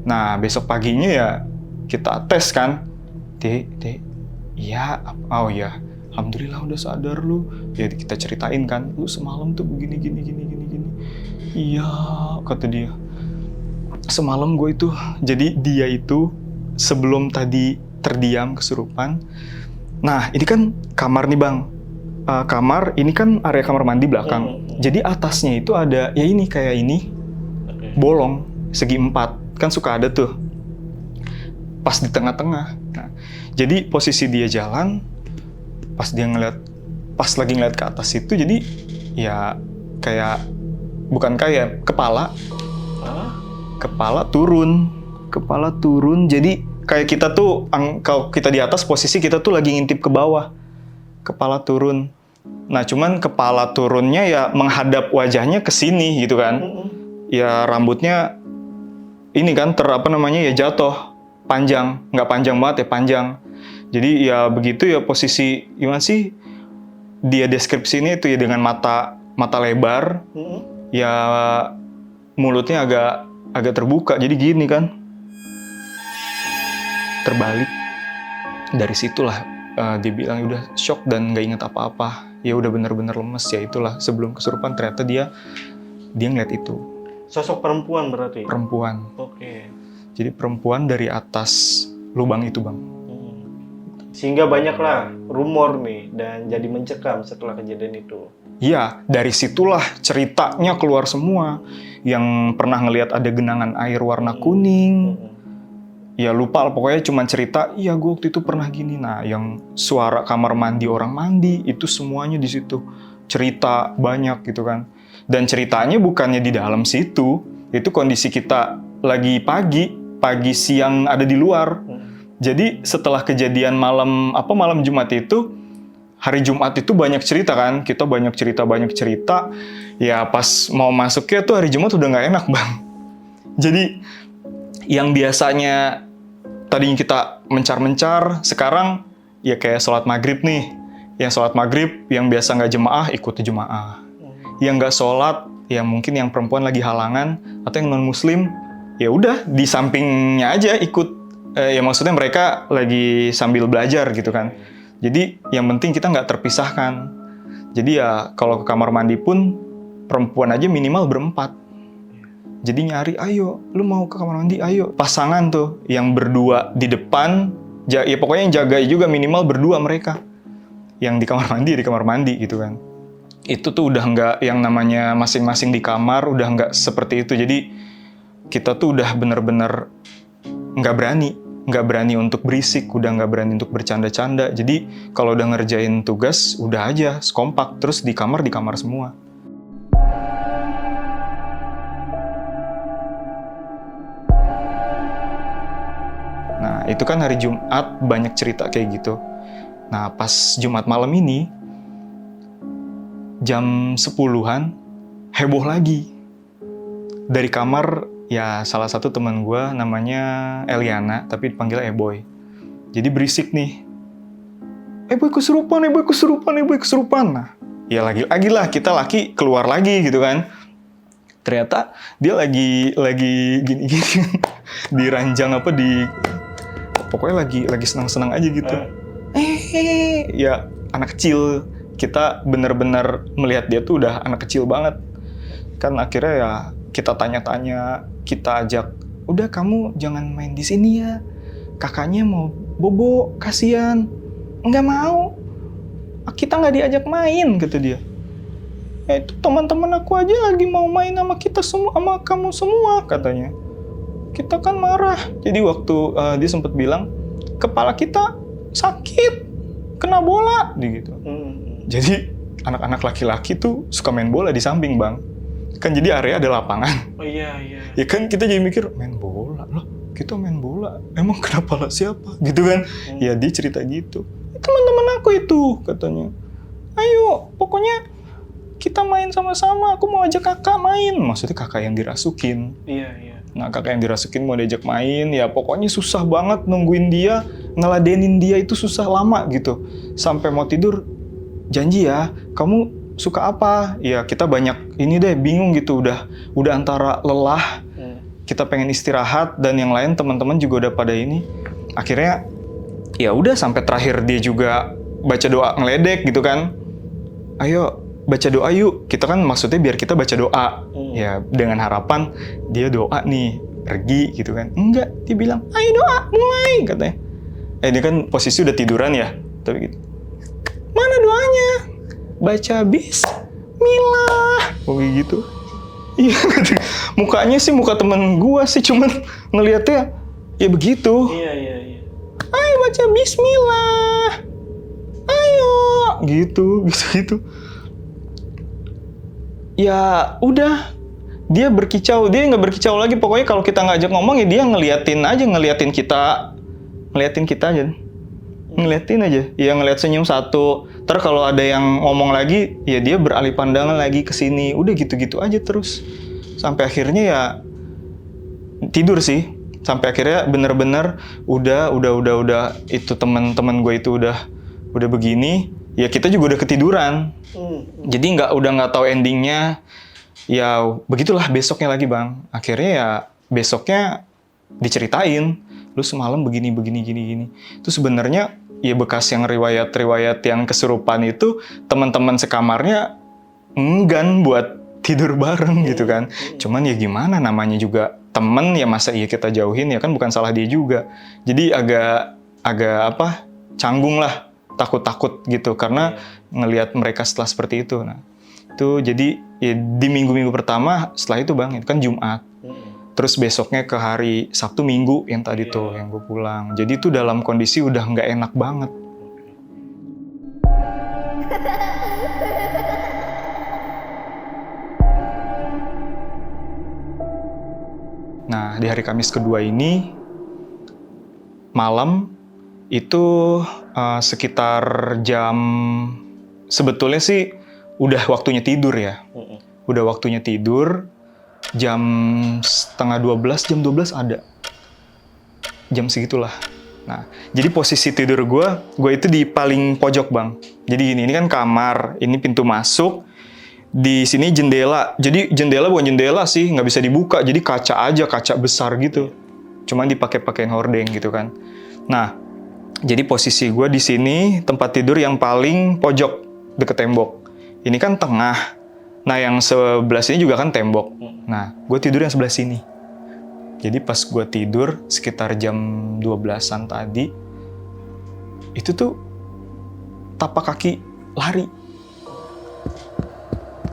Nah besok paginya ya kita tes kan, iya, oh ya, alhamdulillah udah sadar lu. Ya kita ceritain kan, lu semalam tuh begini. Iya, kata dia. Semalam gue itu, jadi dia itu sebelum tadi terdiam kesurupan. Nah, ini kan kamar nih, Bang. Kamar, ini kan area kamar mandi belakang. Jadi atasnya itu ada, ya ini kayak ini, bolong, segi 4. Kan suka ada tuh. Pas di tengah-tengah. Nah, jadi posisi dia jalan, pas lagi ngeliat ke atas itu, jadi ya kayak, bukan kayak, kepala turun. Jadi kayak kita tuh, kalau kita di atas, posisi kita tuh lagi ngintip ke bawah. Kepala turun. Nah, cuman kepala turunnya ya menghadap wajahnya ke sini gitu kan. Ya rambutnya ini kan ya jatuh. Panjang. Nggak panjang banget ya, panjang. Jadi ya begitu ya posisi gimana sih dia deskripsi ini itu ya dengan mata lebar, ya mulutnya agak terbuka. Jadi gini kan, terbalik. Dari situlah dia bilang udah shock dan nggak inget apa-apa. Ya udah bener-bener lemes ya itulah. Sebelum kesurupan ternyata dia ngeliat itu. Sosok perempuan berarti? Perempuan. Oke. Jadi perempuan dari atas lubang itu, Bang. Sehingga banyaklah rumor nih dan jadi mencekam setelah kejadian itu. Iya, dari situlah ceritanya keluar semua. Yang pernah ngelihat ada genangan air warna kuning. Ya lupa, pokoknya cuma cerita, iya gue waktu itu pernah gini. Nah, yang suara kamar mandi orang mandi, itu semuanya di situ. Cerita banyak gitu kan. Dan ceritanya bukannya di dalam situ, itu kondisi kita lagi pagi siang ada di luar. Jadi setelah kejadian malam Jumat itu, hari Jumat itu banyak cerita kan, kita banyak cerita. Ya pas mau masuknya tuh hari Jumat udah nggak enak, Bang. Jadi yang biasanya tadinya kita mencar-mencar, sekarang ya kayak sholat maghrib nih. Yang sholat maghrib, yang biasa nggak jemaah, ikut jemaah. Yang nggak sholat, ya mungkin yang perempuan lagi halangan, atau yang non-muslim, ya udah di sampingnya aja ikut. Ya maksudnya mereka lagi sambil belajar gitu kan. Jadi yang penting kita nggak terpisahkan. Jadi ya kalau ke kamar mandi pun, perempuan aja minimal berempat. Jadi nyari, ayo, lu mau ke kamar mandi, ayo. Pasangan tuh, yang berdua di depan, ya pokoknya yang jaga juga minimal berdua mereka. Yang di kamar mandi gitu kan. Itu tuh udah nggak yang namanya masing-masing di kamar, udah nggak seperti itu. Jadi kita tuh udah bener-bener nggak berani untuk berisik, udah nggak berani untuk bercanda-canda. Jadi kalau udah ngerjain tugas, udah aja kompak, terus di kamar semua. Nah, itu kan hari Jumat banyak cerita kayak gitu. Nah, pas Jumat malam ini, jam 10-an, heboh lagi. Dari kamar, ya salah satu teman gue namanya Eliana, tapi dipanggil Eboy. Jadi berisik nih. Eboy kesurupan. Nah, ya lagi lah, kita laki keluar lagi gitu kan. Ternyata dia lagi gini-gini. Di ranjang pokoknya lagi senang-senang aja gitu. Ya anak kecil, kita benar-benar melihat dia tuh udah anak kecil banget. Kan akhirnya ya kita tanya-tanya, kita ajak, udah kamu jangan main di sini ya. Kakaknya mau bobo, kasihan. Nggak mau. Kita nggak diajak main, kata dia. Ya itu teman-teman aku aja lagi mau main sama kita semua, sama kamu semua, katanya. Kita kan marah. Jadi waktu dia sempat bilang, kepala kita sakit, kena bola, gitu. Jadi anak-anak laki-laki tuh suka main bola di samping, Bang. Kan jadi area ada lapangan. Oh iya. Ya kan kita jadi mikir, main bola loh, kita main bola. Emang kenapa lah siapa? Gitu kan. Ya dia cerita gitu. Teman-teman aku itu, katanya. Ayo, pokoknya kita main sama-sama. Aku mau ajak kakak main. Maksudnya kakak yang dirasukin. Iya. Nah, kakak yang dirasukin mau diajak main, ya pokoknya susah banget nungguin dia, ngeladenin dia itu susah lama gitu. Sampai mau tidur, janji ya, kamu suka apa? Ya kita banyak ini deh, bingung gitu, udah antara lelah, kita pengen istirahat, dan yang lain teman-teman juga udah pada ini. Akhirnya ya udah sampai terakhir dia juga baca doa ngeledek gitu kan. Ayo baca doa yuk. Kita kan maksudnya biar kita baca doa. Ya dengan harapan dia doa nih, pergi gitu kan. Enggak, dia bilang, "Ayo doa, mulai," katanya. Dia kan posisi udah tiduran ya. Tapi gitu. Mana doanya? Baca bismillah. Kayak gitu. Iya, mukanya sih muka temen gua sih, cuman ngelihatnya ya begitu. Iya. Ayo baca bismillah. Ayo, gitu. Ya udah, dia berkicau, dia nggak berkicau lagi. Pokoknya kalau kita ngajak ngomong ya dia ngeliatin kita aja. Ngeliatin aja, ya ngeliat senyum satu. Ntar kalau ada yang ngomong lagi, ya dia beralih pandangan lagi ke sini. Udah gitu-gitu aja terus. Sampai akhirnya ya tidur sih. sampai akhirnya bener-bener udah itu teman-teman gue itu udah begini, ya kita juga udah ketiduran. Jadi udah nggak tahu endingnya. Ya begitulah besoknya lagi bang. Akhirnya ya besoknya diceritain, lu semalam begini gini. Itu sebenarnya ya bekas yang riwayat yang kesurupan itu teman-teman sekamarnya enggan buat tidur bareng gitu kan. Cuman ya gimana, namanya juga temen ya, masa iya kita jauhin, ya kan bukan salah dia juga. Jadi agak canggung lah, takut gitu karena ngelihat mereka setelah seperti itu. Nah itu jadi ya, di minggu pertama setelah itu bang, itu kan Jumat. Terus besoknya ke hari Sabtu Minggu yang tadi tuh yang gue pulang. Jadi itu dalam kondisi udah nggak enak banget. Nah di hari Kamis kedua ini malam itu sekitar jam, sebetulnya sih udah waktunya tidur ya. Udah waktunya tidur, jam 11:30, jam 12 ada. Jam segitulah. Nah, jadi posisi tidur gue itu di paling pojok bang. Jadi ini kan kamar, ini pintu masuk, di sini jendela. Jadi jendela bukan jendela sih, nggak bisa dibuka. Jadi kaca aja, kaca besar gitu. Cuman dipakai-pakein hordeng gitu kan. Nah, jadi posisi gue di sini tempat tidur yang paling pojok deket tembok. Ini kan tengah. Nah, yang sebelah sini juga kan tembok. Nah, gue tidur yang sebelah sini. Jadi pas gue tidur sekitar jam 12-an tadi, itu tuh tapak kaki lari.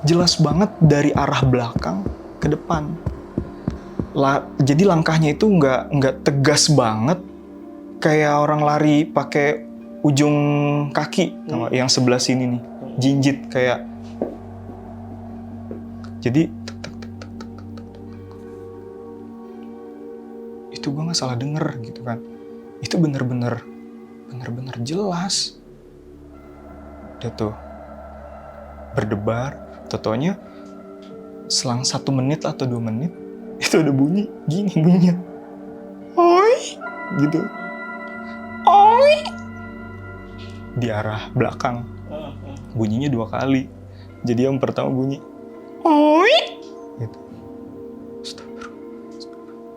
Jelas banget dari arah belakang ke depan. Jadi langkahnya itu nggak tegas banget, kayak orang lari pakai ujung kaki, yang sebelah sini nih, jinjit kayak. Jadi itu gue nggak salah denger gitu kan. Itu bener-bener jelas. Dia tuh berdebar. Totonya selang 1 menit atau 2 menit itu ada bunyi gini bunyinya. Oi gitu. Oi. Di arah belakang. Bunyinya 2 kali. Jadi yang pertama bunyi oi gitu.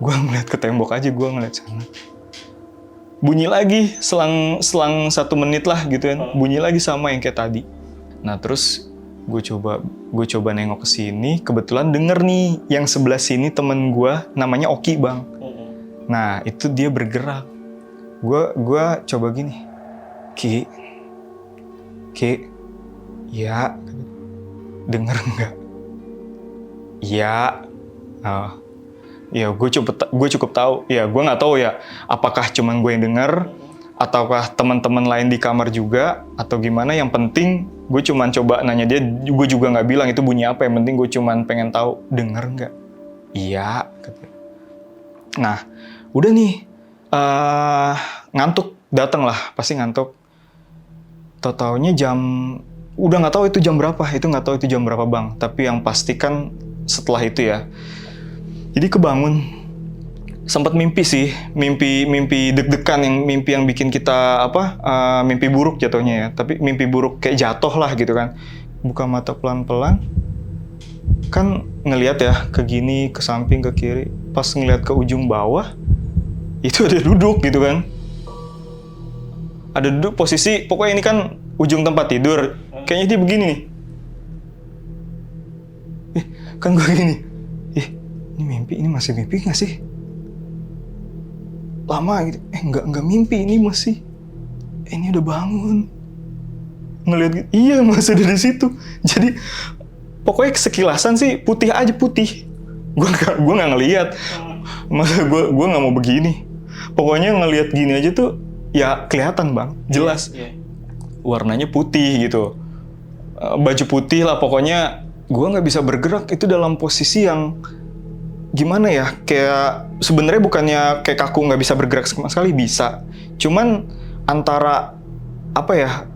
Gue ngeliat ke tembok aja, gue ngeliat sana. Bunyi lagi selang 1 menit lah gitu kan. Bunyi lagi sama yang kayak tadi. Nah terus gue coba nengok ke sini, kebetulan denger nih yang sebelah sini temen gue namanya Oki bang. Nah itu dia bergerak. Gue coba gini, Ki, ya, denger nggak? Ya, ya gue cukup tahu. Ya gue nggak tahu ya, apakah cuman gue yang denger, ataukah teman-teman lain di kamar juga, atau gimana. Yang penting gue cuman coba nanya dia, gue juga nggak bilang itu bunyi apa, yang penting gue cuman pengen tahu denger nggak. Iya. Nah udah nih, ngantuk, dateng lah, pasti ngantuk. Tau-taunya udah nggak tahu itu jam berapa, bang. Tapi yang pasti kan setelah itu ya, jadi kebangun, sempat mimpi sih, mimpi deg-degan, mimpi yang bikin kita mimpi buruk jatuhnya ya. Tapi mimpi buruk kayak jatuh lah gitu kan. Buka mata pelan-pelan, kan ngelihat ya ke gini, ke samping, ke kiri. Pas ngelihat ke ujung bawah, itu ada duduk gitu kan. Ada duduk posisi, pokoknya ini kan ujung tempat tidur. Kayaknya dia begini nih. Kan gue gini. Ini mimpi, ini masih mimpi nggak sih? Lama gitu. Nggak mimpi, ini masih. Ini udah bangun. Ngeliat gitu. Iya, masih ada di situ. Jadi pokoknya sekilasan sih putih aja, putih. Gue nggak ngeliat. Masa gue nggak mau begini. Pokoknya ngeliat gini aja tuh ya kelihatan bang, jelas. Warnanya putih gitu. Baju putih lah pokoknya. Gue nggak bisa bergerak, itu dalam posisi yang gimana ya, kayak sebenarnya bukannya kayak kaku nggak bisa bergerak sama sekali, bisa. Cuman antara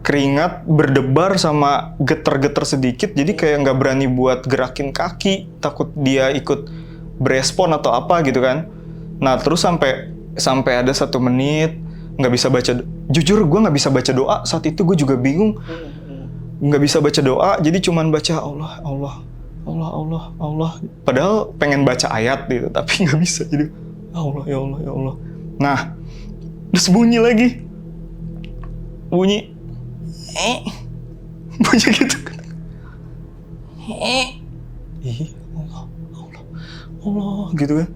keringat berdebar sama geter-geter sedikit, jadi kayak nggak berani buat gerakin kaki, takut dia ikut berespon atau apa gitu kan. Nah terus sampai ada 1 menit nggak bisa baca. Jujur gue nggak bisa baca doa saat itu, gue juga bingung. Nggak bisa baca doa, jadi cuman baca Allah, Allah, Allah, Allah, Allah. Padahal pengen baca ayat gitu, tapi nggak bisa. Jadi Allah, ya Allah, ya Allah. Nah, terus bunyi lagi. Bunyi. Bunyi gitu. Ih, Allah, Allah, Allah, gitu kan.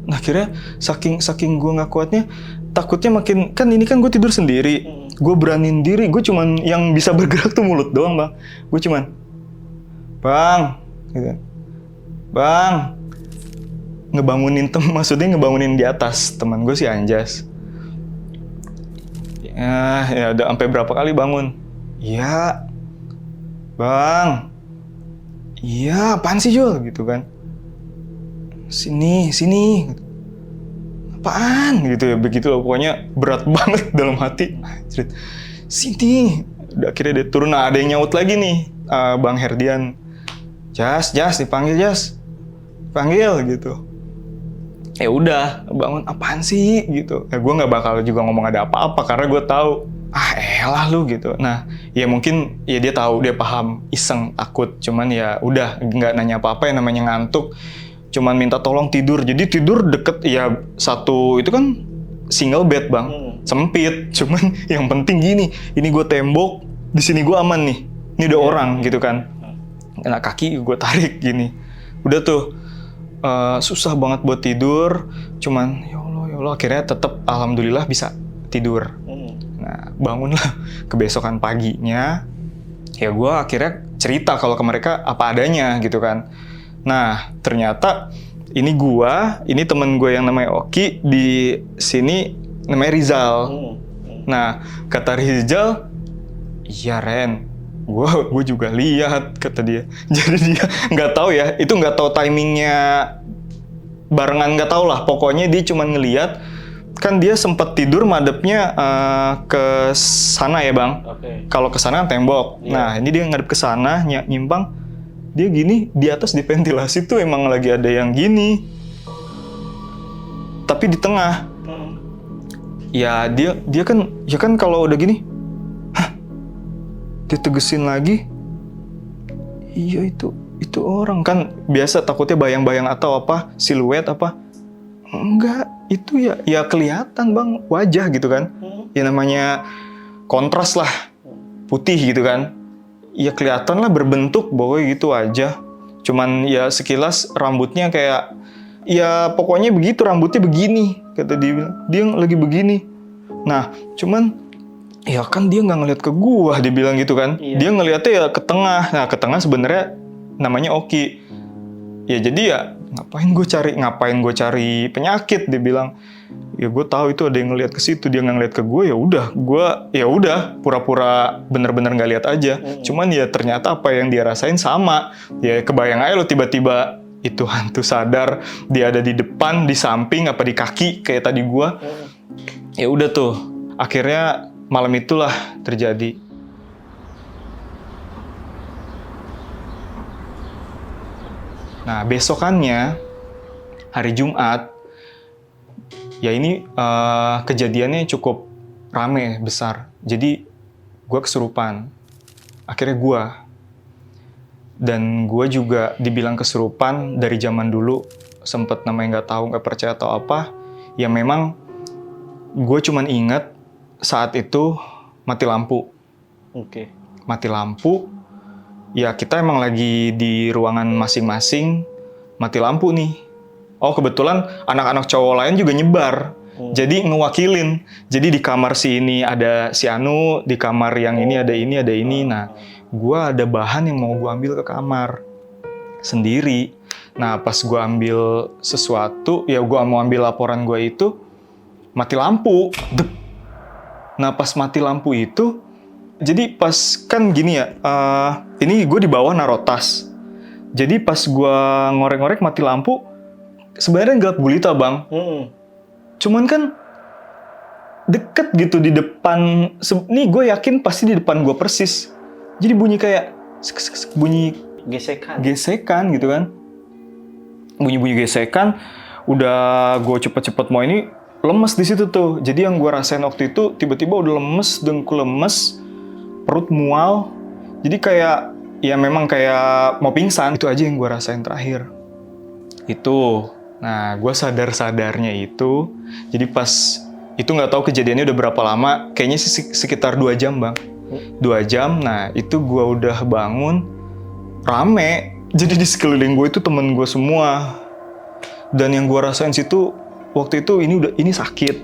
Nah, akhirnya saking gue nggak kuatnya, takutnya makin, kan ini kan gue tidur sendiri. Gue beraniin diri, gue cuman yang bisa bergerak tuh mulut doang, Bang. Gue cuman, Bang, gitu. Bang, maksudnya ngebangunin di atas. Teman gue si Anjas. Ya udah sampai berapa kali bangun. Iya, Bang. Iya, apaan sih Jul? Gitu kan. Sini. Apaan gitu ya, begitu loh, pokoknya berat banget dalam hati. Sini. Udah akhirnya dia turun. Nah, ada yang nyaut lagi nih, Bang Herdian. Jas, dipanggil Jas. Panggil gitu. Ya udah, bangun, apaan sih gitu. Ya gue nggak bakal juga ngomong ada apa-apa karena gue tahu, elah lu gitu. Nah, ya mungkin ya dia tahu, dia paham, iseng, takut. Cuman ya udah, nggak nanya apa-apa, yang namanya ngantuk. Cuman minta tolong tidur. Jadi tidur deket, ya satu itu kan single bed Bang, sempit. Cuman yang penting gini, ini gue tembok, di sini gue aman nih. Ini ada orang gitu kan. Nah kaki gue tarik gini. Udah tuh susah banget buat tidur. Cuman ya Allah akhirnya tetap alhamdulillah bisa tidur. Nah bangunlah kebesokan paginya. Ya gue akhirnya cerita kalau ke mereka apa adanya gitu kan. Nah, ternyata ini temen gue yang namanya Oki, di sini namanya Rizal. Nah, kata Rizal, iya Ren, gue juga lihat, kata dia. Jadi dia nggak tahu ya, itu nggak tahu timingnya barengan, nggak tahu lah. Pokoknya dia cuma ngelihat, kan dia sempat tidur madepnya ke sana ya Bang. Kalau ke sana tembok. Nah, ini dia ngadep ke sana, nyimpang. Dia gini, di atas di ventilasi tuh emang lagi ada yang gini. Tapi di tengah. Ya dia kan kalau udah gini, dia tegesin lagi. Iya itu orang, kan biasa takutnya bayang-bayang atau apa, siluet apa. Enggak, itu ya kelihatan Bang, wajah gitu kan. Ya namanya kontras lah, putih gitu kan. Ya kelihatan lah berbentuk pokoknya gitu aja. Cuman ya sekilas rambutnya kayak, ya pokoknya begitu, rambutnya begini. Kata dia bilang, dia lagi begini. Nah cuman, ya kan dia nggak ngeliat ke gua, dia bilang gitu kan. Iya. Dia ngeliatnya ya ke tengah. Nah ke tengah sebenarnya namanya Oki. Ya jadi ya ngapain gue cari penyakit, dia bilang. Ya gue tahu itu ada yang ngeliat ke situ, dia nggak ngeliat ke gue, ya udah pura-pura bener-bener nggak lihat aja. Cuman ya ternyata apa yang dia rasain sama. Ya kebayang aja lo tiba-tiba itu hantu sadar, dia ada di depan, di samping, apa di kaki kayak tadi gue. Ya udah tuh, akhirnya malam itulah terjadi. Nah besokannya hari Jumat, ya ini kejadiannya cukup rame, besar. Jadi gue kesurupan. Akhirnya dan gue juga dibilang kesurupan dari zaman dulu. Sempet namanya nggak tahu, nggak percaya atau apa. Ya memang gue cuman ingat saat itu mati lampu. Mati lampu. Ya kita emang lagi di ruangan masing-masing, mati lampu nih. Oh kebetulan anak-anak cowok lain juga nyebar. Jadi ngewakilin. Jadi di kamar si ini ada si Anu, di kamar yang ini ada ini. Nah, gue ada bahan yang mau gue ambil ke kamar sendiri. Nah, pas gue ambil sesuatu, ya gue mau ambil laporan gue itu, mati lampu. Nah, pas mati lampu itu, jadi pas kan gini ya, ini gue di bawah naruh tas. Jadi pas gue ngorek-ngorek mati lampu, sebenarnya gelap gulita Bang. Cuman kan deket gitu di depan. Nih gue yakin pasti di depan gue persis. Jadi bunyi kayak bunyi gesekan gitu kan. Bunyi-bunyi gesekan. udah gue cepet-cepet mau ini, lemes di situ tuh. Jadi yang gue rasain waktu itu tiba-tiba udah lemes, dengkul lemes, perut mual. Jadi kayak ya memang kayak mau pingsan. Itu aja yang gue rasain terakhir. Itu. Nah, gue sadar-sadarnya itu. Jadi pas itu nggak tahu kejadiannya udah berapa lama. Kayaknya sih sekitar 2 jam bang. 2 jam. Nah itu gue udah bangun rame. Jadi di sekeliling gue itu temen gue semua. Dan yang gue rasain situ waktu itu ini sakit,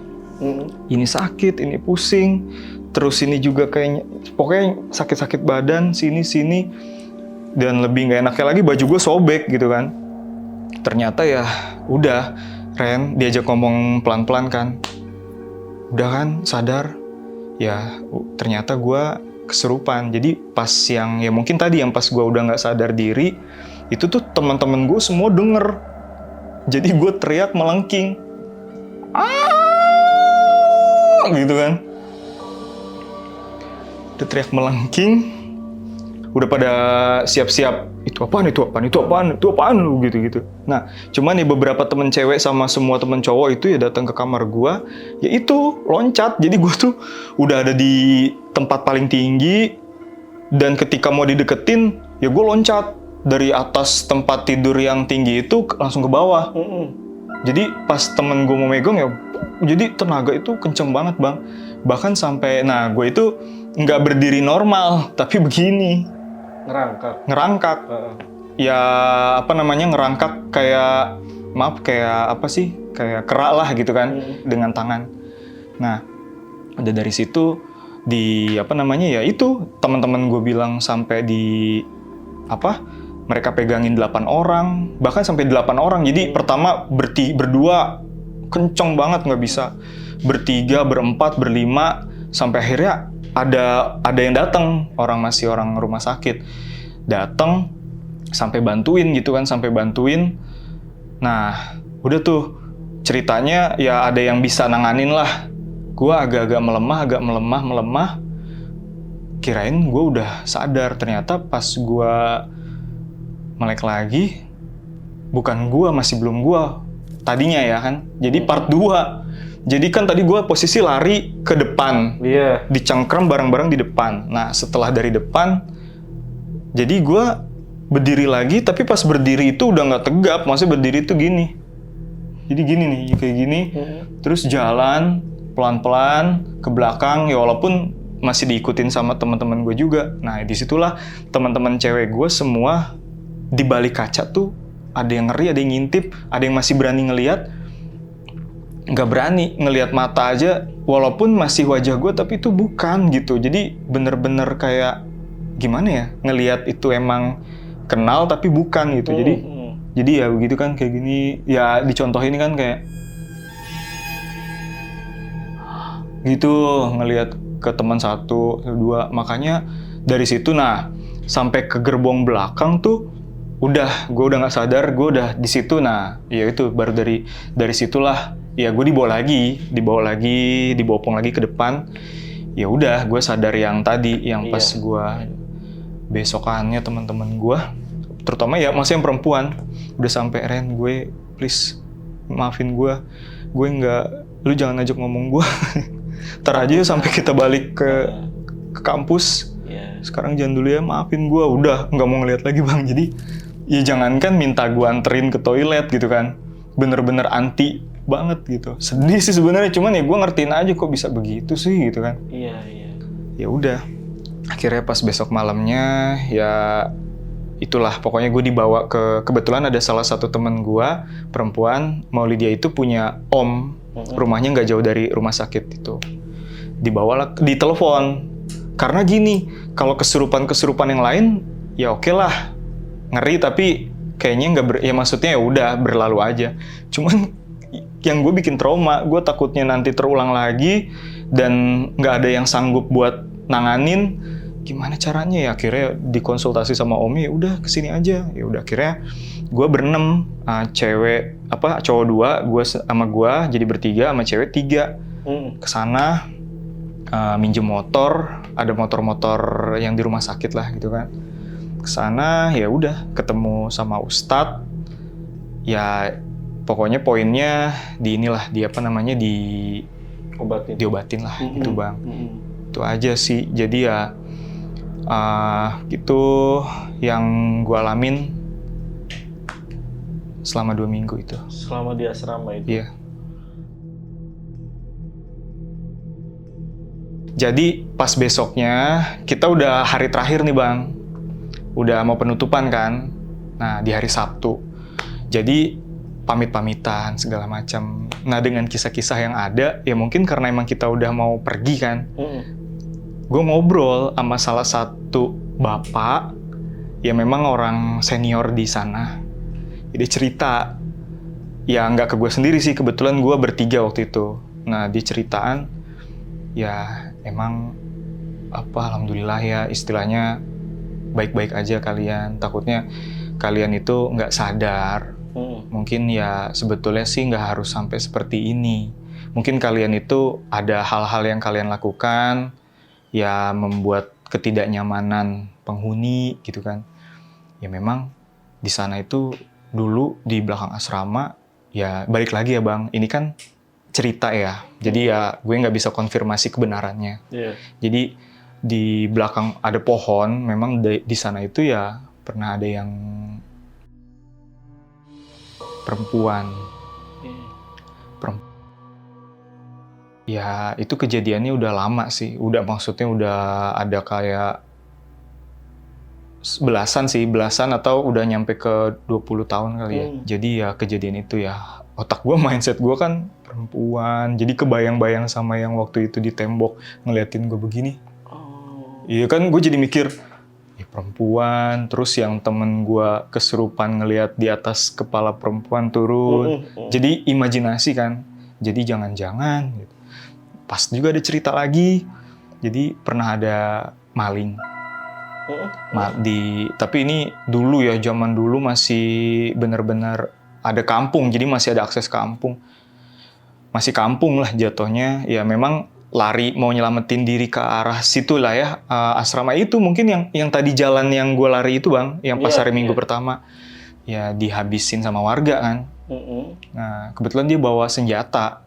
ini sakit, ini pusing, terus ini juga kayaknya pokoknya sakit-sakit badan sini, dan lebih nggak enaknya lagi baju gue sobek gitu kan. Ternyata ya udah, Ren diajak ngomong pelan-pelan kan, udah kan sadar, ya ternyata gue kesurupan. Jadi pas yang ya mungkin tadi yang pas gue udah nggak sadar diri, itu tuh teman-teman gue semua denger. Jadi gue teriak melengking. Gitu kan. Udah teriak melengking. Udah pada siap-siap. Itu apaan lu gitu-gitu. Nah, cuman nih beberapa temen cewek sama semua temen cowok itu ya datang ke kamar gue. Ya itu, loncat. Jadi gue tuh udah ada di tempat paling tinggi. Dan ketika mau dideketin, ya gue loncat. Dari atas tempat tidur yang tinggi itu langsung ke bawah. Jadi pas temen gue mau megang ya, jadi tenaga itu kenceng banget bang. Bahkan sampai, nah gue itu nggak berdiri normal, tapi begini. Ngerangkak. Ya apa namanya ngerangkak kayak, kayak apa sih? Kayak kerak lah gitu kan, dengan tangan. Nah, udah dari situ di apa namanya ya itu teman-teman gue bilang sampai di mereka pegangin 8 orang, bahkan sampai 8 orang. Jadi pertama berdua kenceng banget nggak bisa, bertiga, berempat, berlima, sampai akhirnya ada yang datang, orang rumah sakit datang sampai bantuin gitu kan, Nah udah tuh ceritanya ya ada yang bisa nanganin lah. Gua agak melemah. Kirain gue udah sadar, ternyata pas gue melek lagi, bukan gua, masih belum gua tadinya ya kan. Jadi part 2. Jadi kan tadi gua posisi lari ke depan. Iya. Dicengkram barang-barang di depan. Nah, setelah dari depan, jadi gua berdiri lagi, tapi pas berdiri itu udah nggak tegap. Maksudnya berdiri itu gini. Jadi gini nih, kayak gini. Terus jalan pelan-pelan ke belakang, ya walaupun masih diikutin sama teman-teman gue juga. Nah, disitulah teman-teman cewek gue semua di balik kaca tuh ada yang ngeri, ada yang ngintip, ada yang masih berani ngelihat, nggak berani ngelihat mata aja, walaupun masih wajah gue tapi itu bukan gitu. Jadi bener-bener kayak gimana ya, ngelihat itu emang kenal tapi bukan gitu. Jadi ya begitu kan, kayak gini ya dicontohin kan kayak gitu, ngelihat ke teman 1, 2. Makanya dari situ, nah sampai ke gerbong belakang tuh gue udah nggak sadar, gue udah di situ. Nah, ya itu baru dari situlah ya gue dibopong lagi ke depan. Ya udah, gue sadar yang tadi, yang pas gue besokannya teman-teman gue, terutama ya masih yang perempuan, udah sampai, Ren, gue please maafin gue nggak, lu jangan ajak ngomong gue. Ntar aja sampai kita balik ke kampus. Sekarang jangan dulu ya, maafin gue, udah nggak mau ngeliat lagi bang. Jadi ya jangankan minta gue anterin ke toilet gitu kan, bener-bener anti banget gitu. Sedih sih sebenarnya, cuman ya gue ngertiin aja kok bisa begitu sih gitu kan. Iya. Ya udah, akhirnya pas besok malamnya ya itulah, pokoknya gue dibawa kebetulan ada salah satu temen gue perempuan, Maulidia itu punya om, rumahnya nggak jauh dari rumah sakit itu. Dibawalah, ditelepon. Karena gini, kalau kesurupan yang lain ya oke lah, ngeri tapi kayaknya nggak ya maksudnya ya udah berlalu aja. Cuman yang gue bikin trauma, gue takutnya nanti terulang lagi dan nggak ada yang sanggup buat nanganin. Gimana caranya ya? Akhirnya dikonsultasi sama Omi, udah kesini aja. Ya udah, akhirnya gue berenam, cowok 2, gue sama gue jadi bertiga, sama cewek 3 kesana, minjem motor, ada motor-motor yang di rumah sakit lah gitu kan. Kesana ya udah ketemu sama Ustadz. Ya pokoknya poinnya di inilah, di apa namanya, diobatin lah gitu Bang. Itu aja sih. Jadi ya gitu yang gue alamin selama 2 minggu itu. Selama di asrama itu? Iya. Jadi pas besoknya kita udah hari terakhir nih Bang. Udah mau penutupan kan. Nah di hari Sabtu. Jadi pamit-pamitan segala macam. Nah dengan kisah-kisah yang ada, ya mungkin karena emang kita udah mau pergi kan. Gue ngobrol sama salah satu bapak, ya memang orang senior di sana. Dia cerita, ya nggak ke gue sendiri sih, kebetulan gue bertiga waktu itu. Nah dia ceritaan, ya emang alhamdulillah ya istilahnya baik-baik aja kalian. Takutnya kalian itu nggak sadar. Mungkin ya sebetulnya sih nggak harus sampai seperti ini. Mungkin kalian itu ada hal-hal yang kalian lakukan ya membuat ketidaknyamanan penghuni gitu kan. Ya memang di sana itu dulu di belakang asrama, ya balik lagi ya Bang, ini kan cerita ya. Jadi ya gue nggak bisa konfirmasi kebenarannya. Jadi di belakang ada pohon, memang di sana itu ya pernah ada yang perempuan. Ya itu kejadiannya udah lama sih, maksudnya udah ada kayak belasan atau udah nyampe ke 20 tahun kali ya. Jadi ya kejadian itu ya, otak gue, mindset gue kan perempuan, jadi kebayang-bayang sama yang waktu itu di tembok ngeliatin gue begini. Iya kan, gue jadi mikir, ya perempuan, terus yang temen gue kesurupan ngeliat di atas kepala perempuan turun. Jadi imajinasi kan, jadi jangan-jangan gitu. Pas juga ada cerita lagi, jadi pernah ada maling. Tapi ini dulu ya, zaman dulu masih benar-benar ada kampung, jadi masih ada akses kampung. Masih kampung lah jatuhnya, ya memang lari mau nyelamatin diri ke arah situ lah ya, asrama itu mungkin yang tadi jalan yang gue lari itu Bang, yang pas hari Minggu pertama, ya dihabisin sama warga kan. Nah kebetulan dia bawa senjata.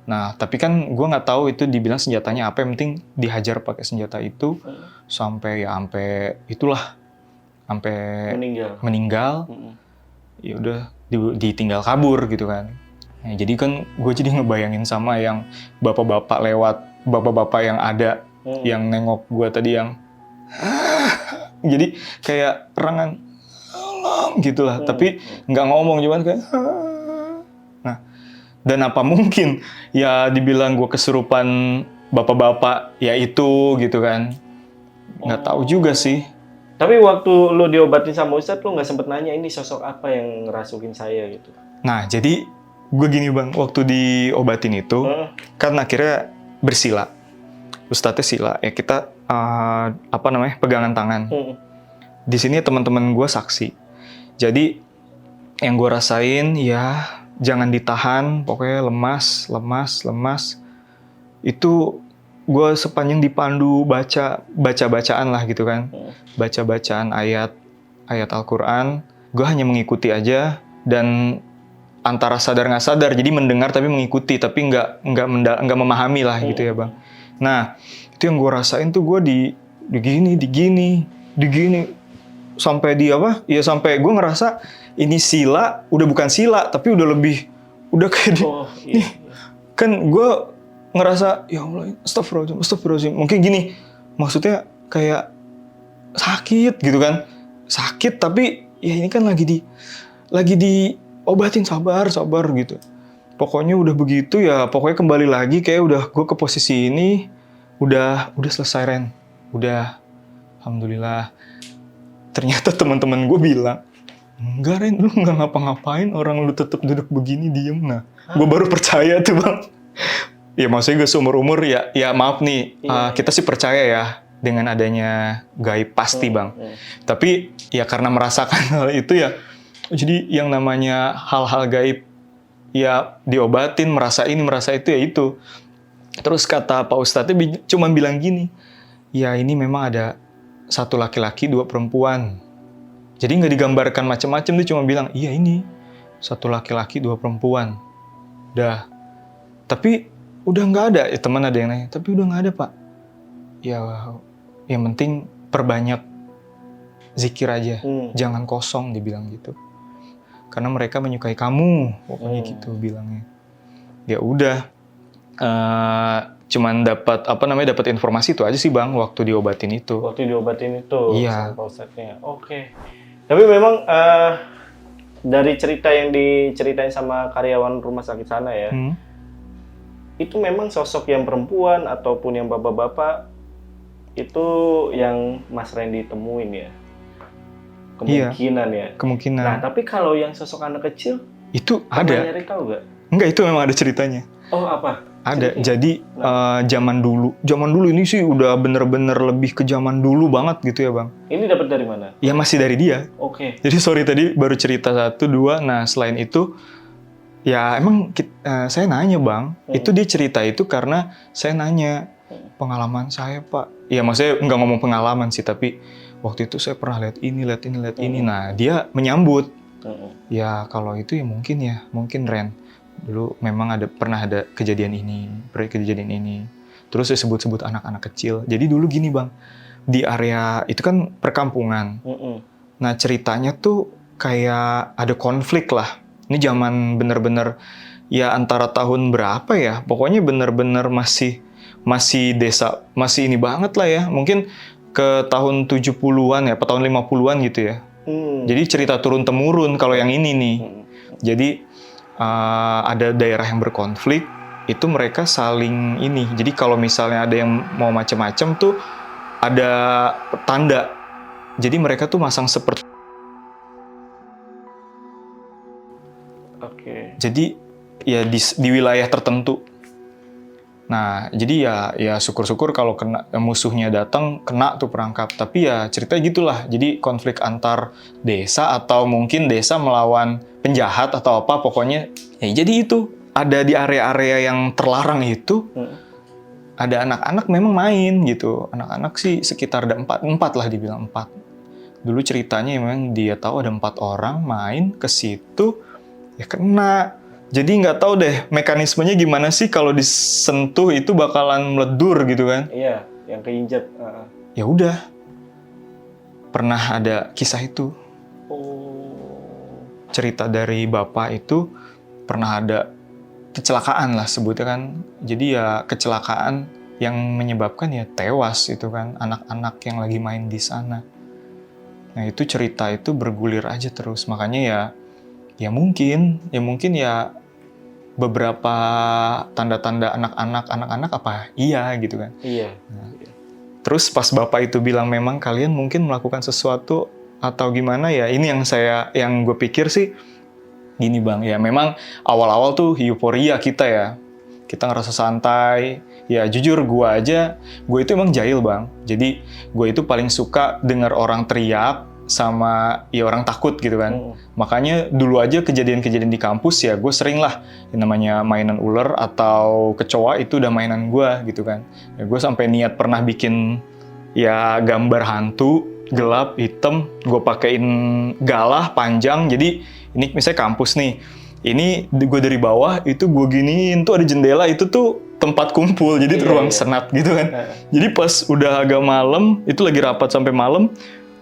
Nah, tapi kan gue nggak tahu itu dibilang senjatanya apa, yang penting dihajar pakai senjata itu sampai itulah, sampai meninggal. Ya udah ditinggal kabur gitu kan. Nah, jadi kan gue jadi ngebayangin sama yang bapak-bapak yang ada yang nengok gue tadi yang jadi kayak erangan tolong gitulah, tapi nggak ngomong, cuman kayak dan apa mungkin ya dibilang gue kesurupan bapak-bapak ya itu gitu kan, nggak tahu juga sih. Tapi waktu lo diobatin sama Ustadz, lo nggak sempet nanya ini sosok apa yang ngerasukin saya gitu? Nah jadi gue gini Bang, waktu diobatin itu kan akhirnya bersila, Ustadznya sila ya, kita pegangan tangan. Di sini teman-teman gue saksi. Jadi yang gue rasain ya jangan ditahan, pokoknya lemas. Itu gue sepanjang dipandu baca-bacaan lah gitu kan. Baca-bacaan ayat Al-Quran. Gue hanya mengikuti aja, dan antara sadar nggak sadar, jadi mendengar tapi mengikuti, tapi nggak memahami lah gitu ya Bang. Nah itu yang gue rasain tuh, gue digini sampai sampai gue ngerasa ini sila, udah bukan sila, tapi udah kayak kan gue ngerasa, ya Allah, astagfirullahaladzim. Mungkin gini, maksudnya kayak sakit gitu kan. Sakit, tapi ya ini kan lagi diobatin, sabar gitu. Pokoknya udah begitu ya, pokoknya kembali lagi kayak udah gue ke posisi ini, udah selesai Ren. Udah, alhamdulillah. Ternyata teman-teman gue bilang, enggak Ren, lu nggak ngapa-ngapain, orang lu tetap duduk begini diem. Nah, gue baru percaya tuh Bang. Ya maksudnya gue seumur-umur ya maaf nih, kita sih percaya ya dengan adanya gaib pasti Bang. Tapi ya karena merasakan hal itu ya, jadi yang namanya hal-hal gaib ya diobatin, merasa ini merasa itu ya itu. Terus kata Pak Ustadznya cuma bilang gini, ya ini memang ada satu laki-laki, 2 perempuan. Jadi nggak digambarkan macam-macam, dia cuma bilang, iya ini 1 laki-laki 2 perempuan. Udah. Tapi udah nggak ada, ya teman ada yang nanya, tapi udah nggak ada Pak. Ya yang penting perbanyak zikir aja, jangan kosong, dibilang gitu. Karena mereka menyukai kamu, pokoknya gitu bilangnya. Ya udah, cuman dapat informasi itu aja sih Bang waktu diobatin itu. Waktu diobatin itu Iya. sama Pak Ustadznya. Oke. Tapi memang dari cerita yang diceritain sama karyawan rumah sakit sana ya, itu memang sosok yang perempuan ataupun yang bapak-bapak itu yang Mas Randy temuin ya? Kemungkinan ya? Kemungkinan. Nah, tapi kalau yang sosok anak kecil, itu pernah ada. nyari tahu nggak? Enggak, itu memang ada ceritanya. Oh, apa? Ada. Ceritanya? Jadi zaman dulu ini sih udah bener-bener lebih ke zaman dulu banget gitu ya Bang. Ini dapat dari mana? Ya masih dari dia. Oke. Jadi sorry tadi baru cerita 1, 2. Nah selain itu, ya emang saya nanya Bang, itu dia cerita itu karena saya nanya pengalaman saya Pak. Ya maksudnya nggak ngomong pengalaman sih, tapi waktu itu saya pernah lihat ini. Nah dia menyambut. Ya kalau itu ya mungkin Ren. Dulu memang pernah ada kejadian ini. Terus saya sebut-sebut anak-anak kecil. Jadi dulu gini Bang, di area itu kan perkampungan. Nah ceritanya tuh kayak ada konflik lah. Ini zaman bener-bener ya antara tahun berapa ya? Pokoknya bener-bener masih desa, masih ini banget lah ya. Mungkin ke tahun 70-an ya, atau tahun 50-an gitu ya. Jadi cerita turun-temurun kalau yang ini nih. Jadi ada daerah yang berkonflik, itu mereka saling ini. Jadi kalau misalnya ada yang mau macam-macam tuh ada tanda. Jadi mereka tuh masang seperti. Oke. Jadi ya di wilayah tertentu. Nah, jadi ya syukur-syukur kalau musuhnya datang kena tuh perangkap. Tapi ya ceritanya gitulah. Jadi konflik antar desa atau mungkin desa melawan penjahat atau apa, pokoknya ya jadi itu ada di area-area yang terlarang itu. Ada anak-anak memang main gitu. Anak-anak sih sekitar ada 4 lah dibilang 4. Dulu ceritanya memang dia tahu ada 4 orang main ke situ ya kena. Jadi nggak tahu deh mekanismenya gimana sih kalau disentuh itu bakalan meledur gitu kan? Iya, yang keinjak. Ya udah, pernah ada kisah itu. Cerita dari bapak itu pernah ada kecelakaan lah sebutnya kan. Jadi ya kecelakaan yang menyebabkan ya tewas itu kan anak-anak yang lagi main di sana. Nah itu cerita itu bergulir aja terus, makanya ya mungkin ya beberapa tanda-tanda anak-anak apa iya gitu kan. Iya. Nah, terus pas bapak itu bilang memang kalian mungkin melakukan sesuatu atau gimana ya, ini yang gue pikir sih gini Bang, ya memang awal-awal tuh euforia kita ya, kita ngerasa santai. Ya jujur gue itu emang jahil Bang, jadi gue itu paling suka dengar orang teriak sama ya orang takut gitu kan. Makanya dulu aja kejadian-kejadian di kampus ya gue sering lah yang namanya mainan ular atau kecoa itu udah mainan gue gitu kan. Ya, gue sampai niat pernah bikin ya gambar hantu gelap hitam, gue pakein galah panjang. Jadi ini misalnya kampus nih, ini gue dari bawah itu gue giniin tuh ada jendela, itu tuh tempat kumpul, jadi ruang senat gitu kan. Jadi pas udah agak malam, itu lagi rapat sampai malam,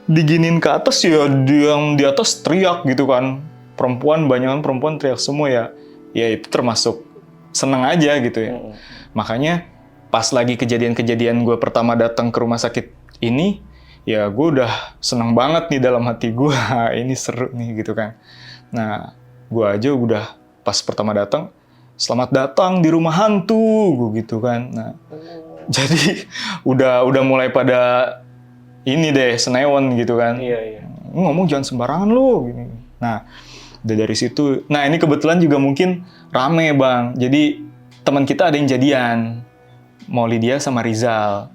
diginin ke atas ya yang di atas teriak gitu kan. Banyakan perempuan teriak semua ya. Ya itu termasuk seneng aja gitu ya. Makanya pas lagi kejadian-kejadian gue pertama datang ke rumah sakit ini, ya gue udah seneng banget nih dalam hati gue. Ini seru nih gitu kan. Nah gue aja udah pas pertama datang, selamat datang di rumah hantu gue gitu kan. Nah jadi udah mulai pada ini deh, senewan gitu kan. Iya. Ngomong jangan sembarangan lu. Gini. Nah, dari situ. Nah, ini kebetulan juga mungkin rame, Bang. Jadi, teman kita ada yang jadian. Maulidia sama Rizal.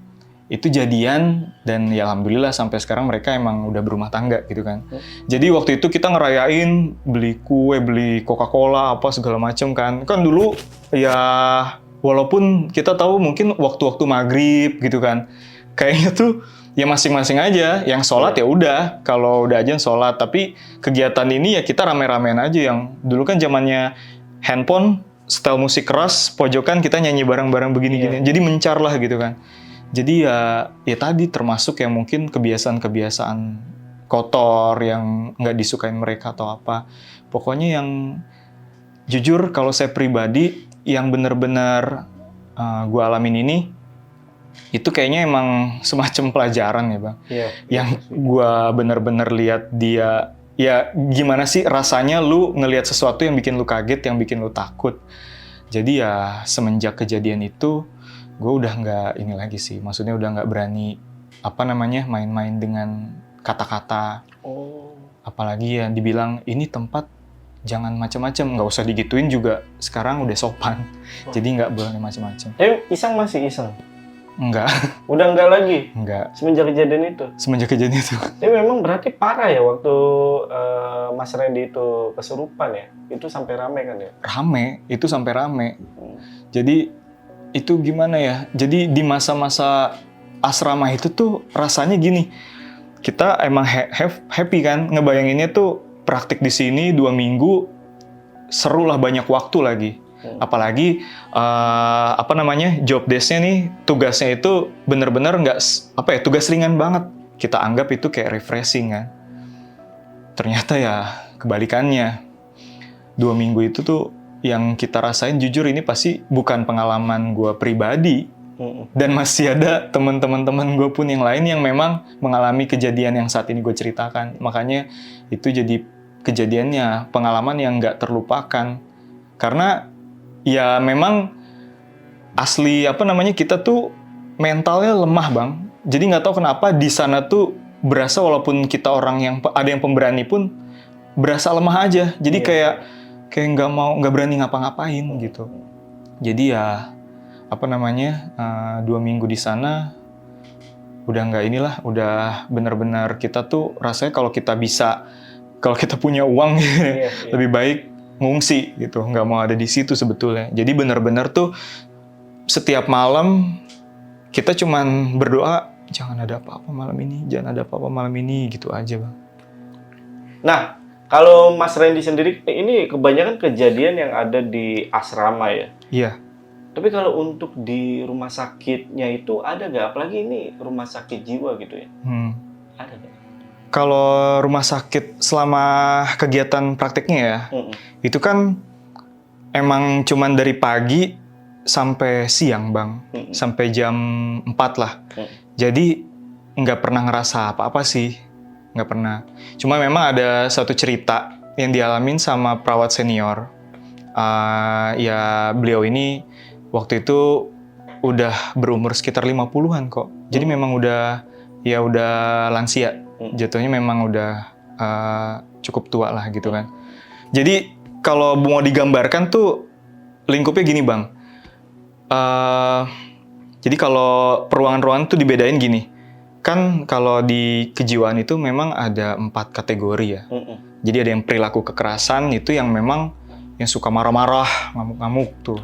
Itu jadian, dan ya alhamdulillah sampai sekarang mereka emang udah berumah tangga gitu kan. Jadi, waktu itu kita ngerayain, beli kue, beli Coca-Cola, apa segala macem kan. Kan dulu, ya walaupun kita tahu mungkin waktu-waktu maghrib gitu kan. Kayaknya tuh ya masing-masing aja. Yang sholat ya udah, kalau udah azan sholat. Tapi kegiatan ini ya kita rame-ramean aja. Yang dulu kan zamannya handphone, setel musik keras, pojokan kita nyanyi bareng-bareng begini-gini. Jadi mencar lah gitu kan. Jadi ya tadi termasuk yang mungkin kebiasaan-kebiasaan kotor yang nggak disukain mereka atau apa. Pokoknya yang jujur kalau saya pribadi yang benar-benar gue alamin ini itu kayaknya emang semacam pelajaran ya bang. Yang gue benar-benar lihat dia ya gimana sih rasanya lu ngelihat sesuatu yang bikin lu kaget, yang bikin lu takut. Jadi ya semenjak kejadian itu gue udah nggak ini lagi sih, maksudnya udah nggak berani main-main dengan kata-kata. Apalagi ya dibilang ini tempat jangan macam-macam, nggak usah digituin juga sekarang udah sopan. Jadi nggak boleh macam-macam. Iseng masih iseng? Enggak. Udah enggak lagi? Enggak. Semenjak kejadian itu? Semenjak kejadian itu. Tapi memang berarti parah ya waktu Mas Randy itu kesurupan ya? Itu sampai rame kan ya? Rame, itu sampai rame. Jadi itu gimana ya? Jadi di masa-masa asrama itu tuh rasanya gini. Kita emang happy kan? Ngebayanginnya tuh praktik di sini 2 minggu, seru lah, banyak waktu lagi. Apalagi job desk-nya nih, tugasnya itu bener-bener nggak tugas ringan banget. Kita anggap itu kayak refreshing kan. Ternyata ya kebalikannya. 2 minggu itu tuh yang kita rasain jujur ini pasti bukan pengalaman gue pribadi. Dan masih ada teman-teman gue pun yang lain yang memang mengalami kejadian yang saat ini gue ceritakan. Makanya itu jadi kejadiannya, pengalaman yang nggak terlupakan. Karena ya memang asli kita tuh mentalnya lemah bang. Jadi nggak tahu kenapa di sana tuh berasa walaupun kita orang yang ada yang pemberani pun berasa lemah aja. Jadi kayak nggak berani ngapa-ngapain gitu. Jadi ya 2 minggu di sana udah nggak udah benar-benar kita tuh rasanya kalau kita punya uang lebih baik ngungsi gitu, nggak mau ada di situ sebetulnya. Jadi benar-benar tuh setiap malam kita cuman berdoa jangan ada apa-apa malam ini gitu aja bang. Nah, kalau Mas Randy sendiri ini kebanyakan kejadian yang ada di asrama ya? Iya. Tapi kalau untuk di rumah sakitnya itu ada nggak? Apalagi ini rumah sakit jiwa gitu ya? Ada nggak? Kalau rumah sakit selama kegiatan prakteknya ya, itu kan emang cuman dari pagi sampai siang bang, sampai jam 4 lah. Jadi nggak pernah ngerasa apa-apa sih, nggak pernah. Cuma memang ada satu cerita yang dialamin sama perawat senior. Ya beliau ini waktu itu udah berumur sekitar 50-an kok. Jadi memang udah lansia. Jatuhnya memang udah cukup tua lah gitu kan. Jadi kalau mau digambarkan tuh lingkupnya gini bang. Jadi kalau peruangan-ruangan tuh dibedain gini. Kan kalau di kejiwaan itu memang ada 4 kategori ya. Jadi ada yang perilaku kekerasan, itu yang memang yang suka marah-marah, ngamuk-ngamuk tuh.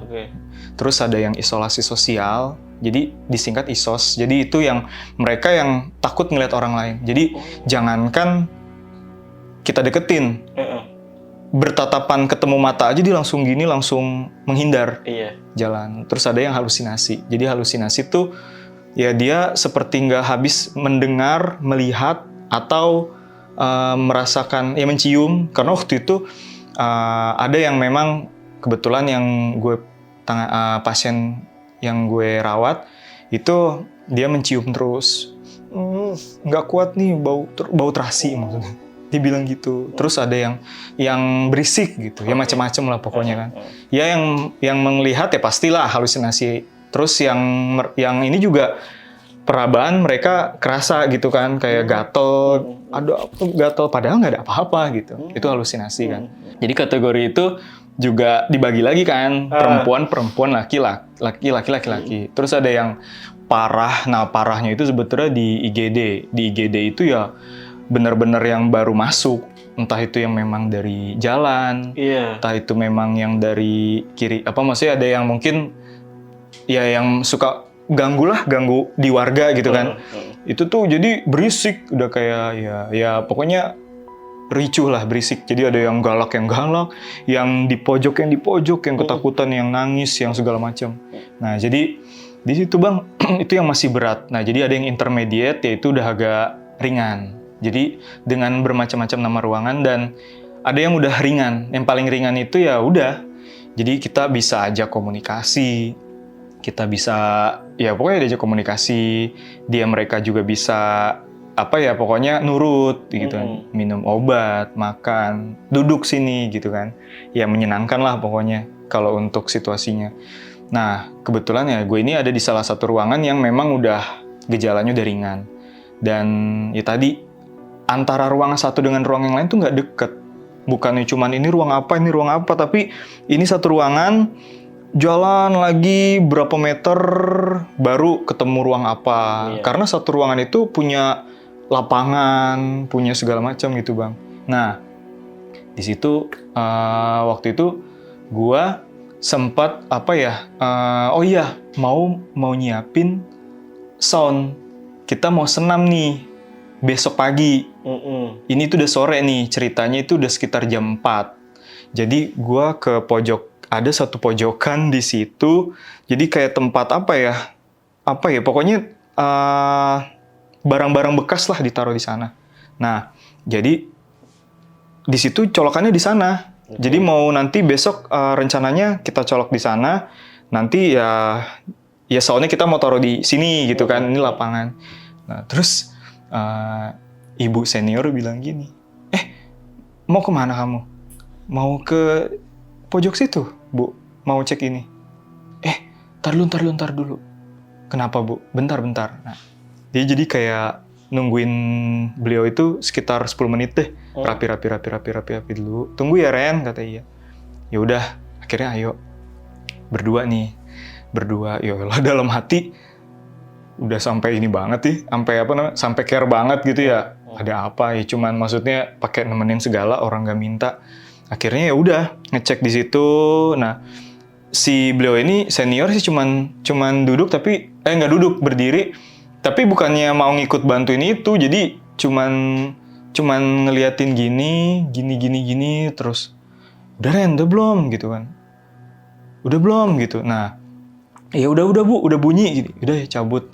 Terus ada yang isolasi sosial, jadi disingkat ISOS. Jadi itu yang mereka yang takut ngeliat orang lain. Jadi jangankan kita deketin, bertatapan ketemu mata aja dia langsung menghindar jalan. Terus ada yang halusinasi. Jadi halusinasi tuh ya dia seperti nggak habis mendengar, melihat, atau merasakan, ya mencium. Karena waktu itu ada yang memang kebetulan yang pasien yang gue rawat itu dia mencium terus, nggak kuat nih bau terasi maksudnya. Dia bilang gitu. Terus ada yang berisik gitu, ya macam-macam lah pokoknya kan. Ya yang melihat ya pastilah halusinasi. Terus yang ini juga perabaan mereka kerasa gitu kan, kayak gatel, gatel padahal nggak ada apa-apa gitu. Itu halusinasi kan. Jadi kategori itu juga dibagi lagi kan, perempuan, laki-laki. Terus ada yang parah. Nah, parahnya itu sebetulnya di IGD. Di IGD itu ya benar-benar yang baru masuk. Entah itu yang memang dari jalan, entah itu memang yang dari kiri. Maksudnya ada yang mungkin ya yang suka ganggu di warga gitu kan. Itu tuh jadi berisik, udah kayak ya pokoknya ricuh lah, berisik. Jadi ada yang galak, yang di pojok, yang ketakutan, yang nangis, yang segala macam. Nah, jadi di situ Bang, itu yang masih berat. Nah, jadi ada yang intermediate, yaitu udah agak ringan. Jadi dengan bermacam-macam nama ruangan, dan ada yang udah ringan. Yang paling ringan itu ya udah. Jadi kita bisa ajak komunikasi, kita bisa ya pokoknya diajak komunikasi, mereka juga bisa pokoknya nurut gitu kan, minum obat, makan, duduk sini gitu kan, ya menyenangkan lah pokoknya kalau untuk situasinya. Nah kebetulan ya gue ini ada di salah satu ruangan yang memang udah gejalanya udah ringan, dan ya tadi antara ruangan satu dengan ruang yang lain tuh nggak deket, bukannya cuman ini ruang apa, tapi ini satu ruangan, jalan lagi berapa meter baru ketemu ruang apa. Karena satu ruangan itu punya lapangan, punya segala macam gitu Bang. Nah, di situ waktu itu gua sempat mau nyiapin sound. Kita mau senam nih besok pagi. Ini tuh udah sore nih, ceritanya itu udah sekitar jam 4. Jadi gua ke pojok, ada satu pojokan di situ. Jadi kayak tempat pokoknya barang-barang bekas lah ditaruh di sana. Nah, jadi di situ colokannya di sana. Jadi mau nanti besok rencananya kita colok di sana. Nanti ya soalnya kita mau taruh di sini gitu kan. Ini lapangan. Nah, terus ibu senior bilang gini, mau kemana kamu? Mau ke pojok situ, Bu? Mau cek ini? Tar dulu. Kenapa, Bu? Bentar. Nah, dia jadi kayak nungguin beliau itu sekitar 10 menit deh. Rapi dulu. Tunggu ya Ren, kata iya. Ya udah, akhirnya ayo. Berdua. Yalah dalam hati udah sampai ini banget sih, sampai care banget gitu ya. Ada apa ya, cuman maksudnya pakai nemenin segala, orang nggak minta. Akhirnya ya udah ngecek di situ. Nah, si beliau ini senior sih cuman duduk, tapi nggak duduk, berdiri. Tapi bukannya mau ngikut bantuin itu, jadi cuman ngeliatin gini, terus udah Ren, udah belum gitu kan? Udah belum gitu. Nah, ya udah Bu, udah bunyi gitu. Udah ya cabut.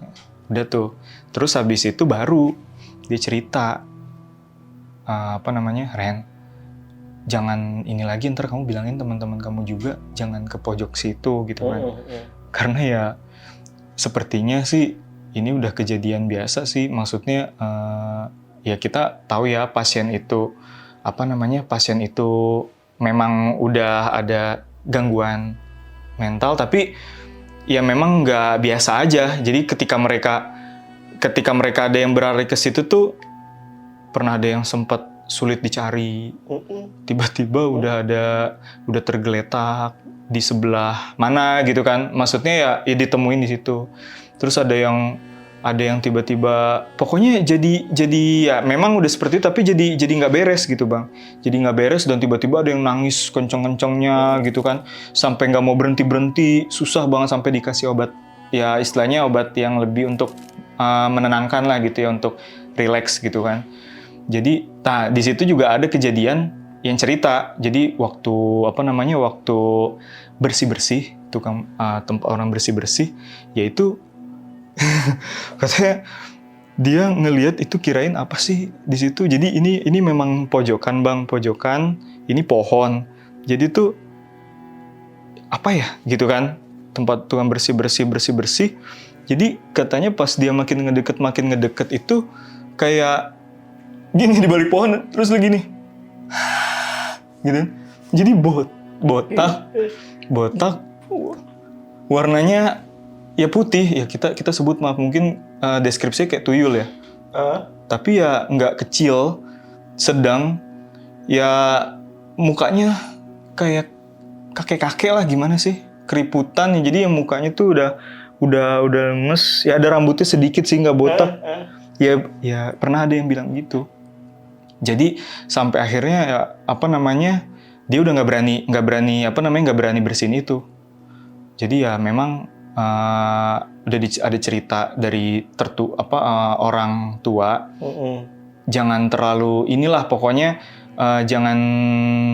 Udah tuh. Terus habis itu baru dia cerita Ren, jangan ini lagi, ntar kamu bilangin teman-teman kamu juga jangan ke pojok situ gitu kan. Karena ya sepertinya sih ini udah kejadian biasa sih, maksudnya ya kita tahu ya pasien itu memang udah ada gangguan mental, tapi ya memang nggak biasa aja. Jadi ketika mereka ada yang berlari ke situ tuh, pernah ada yang sempat sulit dicari, tiba-tiba udah tergeletak di sebelah mana gitu kan, maksudnya ya ditemuin di situ. Terus ada yang tiba-tiba, pokoknya jadi ya memang udah seperti itu, tapi jadi nggak beres gitu Bang. Jadi nggak beres, dan tiba-tiba ada yang nangis kenceng-kencengnya gitu kan, sampai nggak mau berhenti, susah banget sampai dikasih obat, ya istilahnya obat yang lebih untuk menenangkan lah gitu ya, untuk relax gitu kan. Jadi, nah di situ juga ada kejadian yang cerita. Jadi waktu bersih-bersih, tempat orang bersih-bersih, yaitu katanya dia ngelihat itu, kirain apa sih di situ. Jadi ini memang pojokan Bang, ini pohon. Jadi tuh apa ya gitu kan, tempat tukang bersih. Jadi katanya pas dia makin ngedeket itu kayak gini di balik pohon, terus lagi nih gitu. Jadi botak warnanya ya putih, ya kita sebut, maaf mungkin deskripsinya kayak tuyul ya. Tapi ya nggak kecil, sedang, ya mukanya kayak kakek-kakek lah, gimana sih, keriputan. Jadi yang mukanya tuh udah nges, ya ada rambutnya sedikit sih, nggak botak. Ya pernah ada yang bilang gitu. Jadi sampai akhirnya ya dia udah nggak berani bersihin itu. Jadi ya memang ada cerita dari orang tua. Jangan terlalu inilah pokoknya, jangan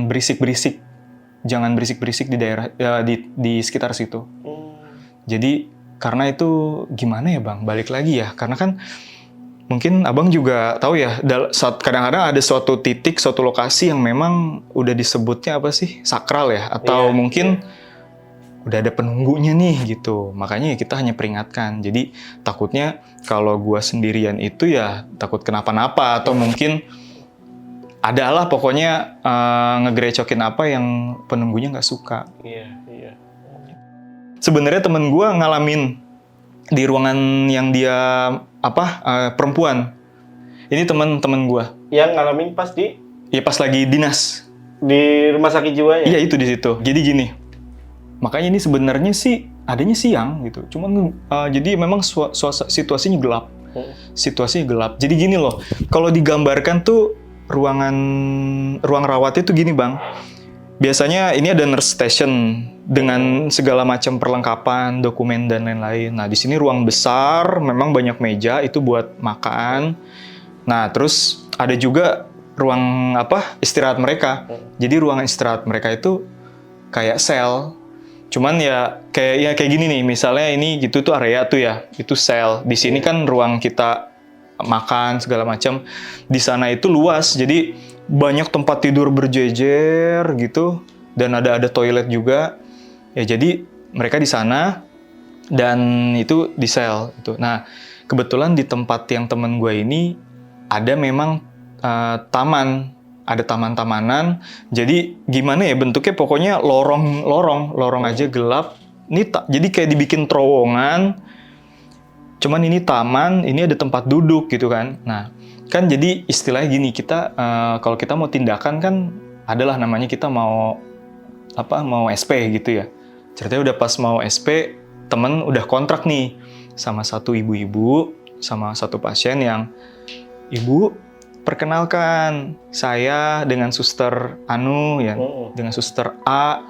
berisik-berisik di daerah di sekitar situ. Jadi karena itu gimana ya Bang, balik lagi ya, karena kan mungkin Abang juga tahu ya, kadang-kadang ada suatu titik, suatu lokasi yang memang udah disebutnya apa sih, sakral ya, atau mungkin udah ada penunggunya nih gitu. Makanya ya kita hanya peringatkan. Jadi takutnya kalau gua sendirian itu ya takut kenapa-napa, atau mungkin adalah pokoknya ngegerecokin apa yang penunggunya nggak suka. Iya. Sebenarnya temen gua ngalamin di ruangan yang dia perempuan. Ini teman-teman gua. Yang ngalamin pas pas lagi dinas di rumah sakit jiwa ya? Iya, itu di situ. Jadi gini. Makanya ini sebenarnya sih adanya siang gitu. Cuman jadi memang situasinya gelap. Situasinya gelap. Jadi gini loh. Kalau digambarkan tuh ruang rawat itu gini, Bang. Biasanya ini ada nurse station dengan segala macam perlengkapan, dokumen dan lain-lain. Nah, di sini ruang besar, memang banyak meja itu buat makan. Nah, terus ada juga ruang istirahat mereka. Jadi ruangan istirahat mereka itu kayak sel. Cuman ya kayak gini nih, misalnya ini gitu tuh area tuh ya, itu sel. Di sini kan ruang kita makan segala macam. Di sana itu luas, jadi banyak tempat tidur berjejer gitu, dan ada toilet juga. Ya jadi mereka di sana dan itu di sel itu. Nah, kebetulan di tempat yang temen gue ini ada memang taman. Ada taman-tamanan, jadi gimana ya bentuknya, pokoknya lorong aja gelap. Jadi kayak dibikin terowongan, cuman ini taman, ini ada tempat duduk gitu kan. Nah, kan jadi istilahnya gini, kita kalau kita mau tindakan kan adalah namanya kita mau SP gitu ya. Ceritanya udah pas mau SP, temen udah kontrak nih sama satu ibu-ibu, sama satu pasien yang, ibu, perkenalkan saya dengan suster Anu ya, dengan suster A.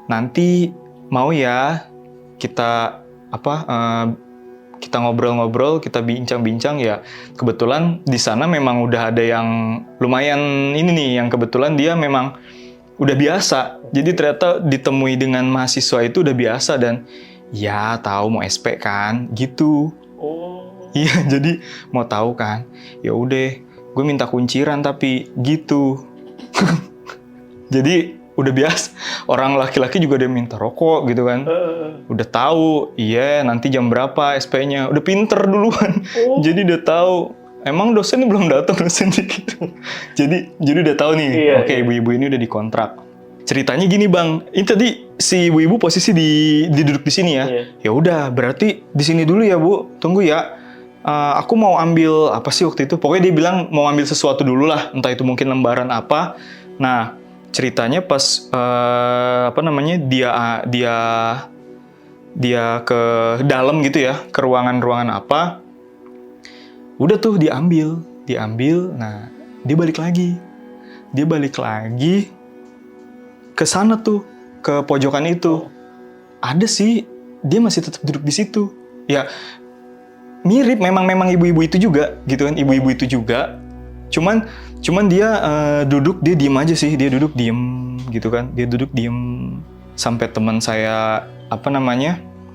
Nanti mau ya kita kita ngobrol-ngobrol, kita bincang-bincang ya. Kebetulan di sana memang udah ada yang lumayan ini nih, yang kebetulan dia memang udah biasa. Jadi ternyata ditemui dengan mahasiswa itu udah biasa, dan ya tahu mau SP kan gitu. Iya, jadi mau tahu kan. Ya udah, gue minta kunciran tapi gitu. Jadi udah biasa. Orang laki-laki juga dia minta rokok gitu kan. Udah tahu, iya nanti jam berapa SP-nya. Udah pinter duluan. Jadi udah tahu. Emang dosennya belum datang dosen gitu. Jadi udah tahu nih. Oke, ibu-ibu ini udah dikontrak. Ceritanya gini Bang, ini tadi si ibu-ibu posisi duduk di sini ya. Ya udah, berarti di sini dulu ya Bu. Tunggu ya. Aku mau ambil apa sih waktu itu? Pokoknya dia bilang mau ambil sesuatu dulu lah, entah itu mungkin lembaran apa. Nah, ceritanya pas dia ke dalam gitu ya, ke ruangan apa. Udah tuh diambil. Nah, dia balik lagi ke sana tuh, ke pojokan itu. Ada sih, dia masih tetap duduk di situ. Ya, mirip memang ibu-ibu itu juga gitu kan, ibu-ibu itu juga. Cuman dia duduk, dia diem aja sih, dia duduk diem gitu kan. Dia duduk diem sampai teman saya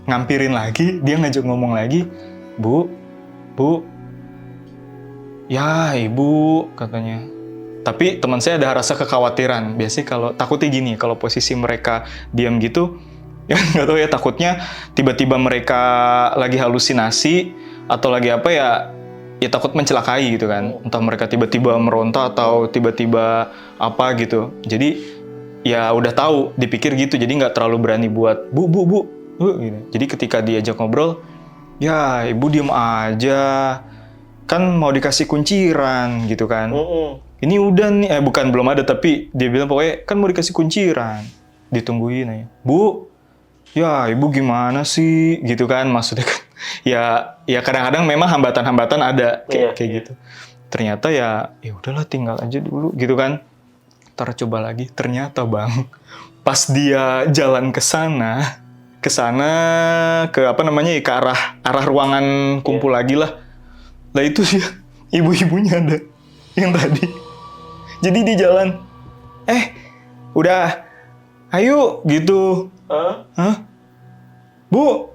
ngampirin lagi, dia ngajak ngomong lagi, Bu. Ya, Ibu katanya. Tapi teman saya ada rasa kekhawatiran. Biasanya kalau takutnya gini, kalau posisi mereka diam gitu, ya nggak tahu ya, takutnya tiba-tiba mereka lagi halusinasi atau lagi ya takut mencelakai gitu kan. Entah mereka tiba-tiba meronta atau tiba-tiba apa gitu. Jadi ya udah tahu, dipikir gitu, jadi nggak terlalu berani buat bu gitu. Jadi ketika diajak ngobrol, ya Ibu diem aja, kan mau dikasih kunciran gitu kan. Ini udah nih, bukan belum ada, tapi dia bilang pokoknya kan mau dikasih kunciran, ditungguin aja. Bu, ya Ibu gimana sih gitu kan, maksudnya kan ya kadang-kadang memang hambatan-hambatan ada kayak gitu. Ternyata ya udahlah, tinggal aja dulu gitu kan, ntar coba lagi. Ternyata Bang, pas dia jalan ke sana ke sana, ke apa namanya, ke arah ruangan kumpul lagi lah. Lah itu sih ibu-ibunya ada yang tadi. Jadi di jalan, udah, ayo gitu. Hah? Bu,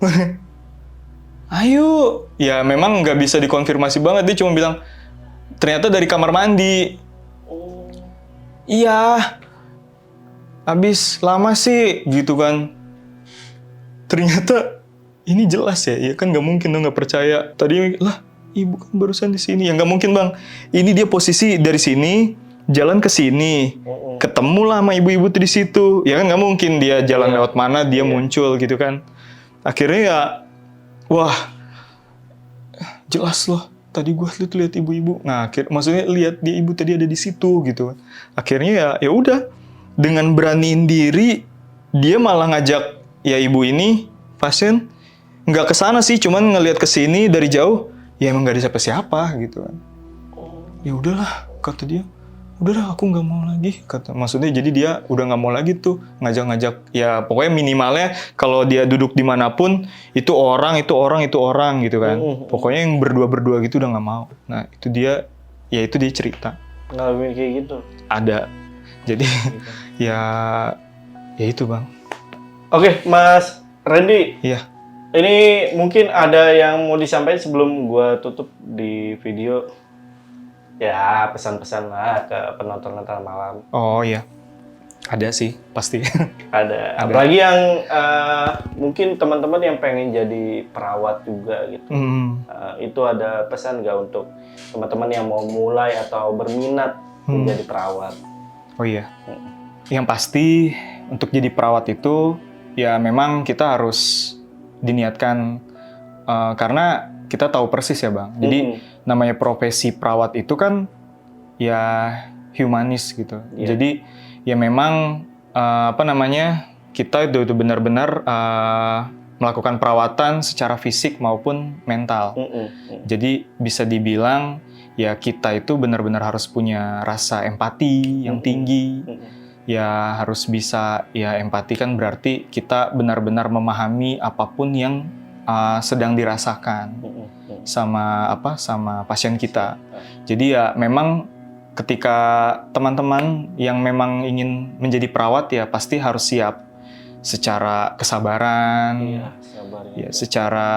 ayo. Ya memang nggak bisa dikonfirmasi banget, dia cuma bilang ternyata dari kamar mandi. Iya. Habis lama sih gitu kan. Ternyata ini jelas ya kan nggak mungkin dong, nggak percaya. Tadi lah, ibu kan barusan di sini. Ya nggak mungkin bang. Ini dia posisi dari sini, jalan ke sini, ketemu lah sama ibu-ibu di situ. Ya kan nggak mungkin dia jalan lewat mana dia muncul gitu kan. Akhirnya ya, wah, jelas loh. Tadi gue lihat ibu-ibu. Nah, maksudnya lihat dia ibu tadi ada di situ gitu. Akhirnya ya udah, dengan beraniin diri, dia malah ngajak ya ibu ini pasien nggak ke sana sih, cuman ngelihat ke sini dari jauh. Ya emang nggak ada siapa-siapa gitu kan. Ya udahlah, kata dia. Udahlah, aku nggak mau lagi. Maksudnya jadi dia udah nggak mau lagi tuh ngajak-ngajak. Ya pokoknya minimalnya kalau dia duduk dimanapun itu orang gitu kan. Pokoknya yang berdua gitu udah nggak mau. Nah itu dia cerita. Ngalamin kayak gitu? Ada. Jadi ya itu bang. Oke, Mas Randy. Iya. Ini mungkin ada yang mau disampaikan sebelum gua tutup di video. Ya, pesan-pesan lah ke penonton Lentera Malam. Oh iya. Ada sih, pasti. Ada. Apalagi yang mungkin teman-teman yang pengen jadi perawat juga gitu. Itu ada pesan nggak untuk teman-teman yang mau mulai atau berminat menjadi perawat? Oh iya. Yang pasti untuk jadi perawat itu ya memang kita harus diniatkan karena kita tahu persis ya bang. Jadi namanya profesi perawat itu kan ya humanis gitu. Jadi ya memang kita itu benar-benar melakukan perawatan secara fisik maupun mental. Jadi bisa dibilang ya kita itu benar-benar harus punya rasa empati yang tinggi. Ya harus bisa, ya empati kan berarti kita benar-benar memahami apapun yang sedang dirasakan sama pasien kita. Jadi ya memang ketika teman-teman yang memang ingin menjadi perawat ya pasti harus siap secara kesabaran, ya secara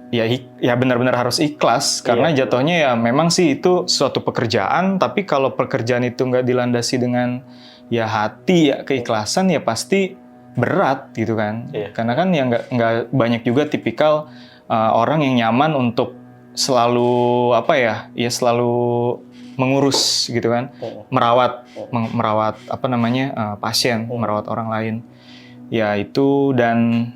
ya benar-benar harus ikhlas karena jatuhnya ya memang sih itu suatu pekerjaan, tapi kalau pekerjaan itu nggak dilandasi dengan ya hati ya keikhlasan ya pasti berat gitu kan. Karena kan ya nggak banyak juga tipikal orang yang nyaman untuk selalu selalu mengurus gitu kan, merawat pasien, merawat orang lain. Ya itu, dan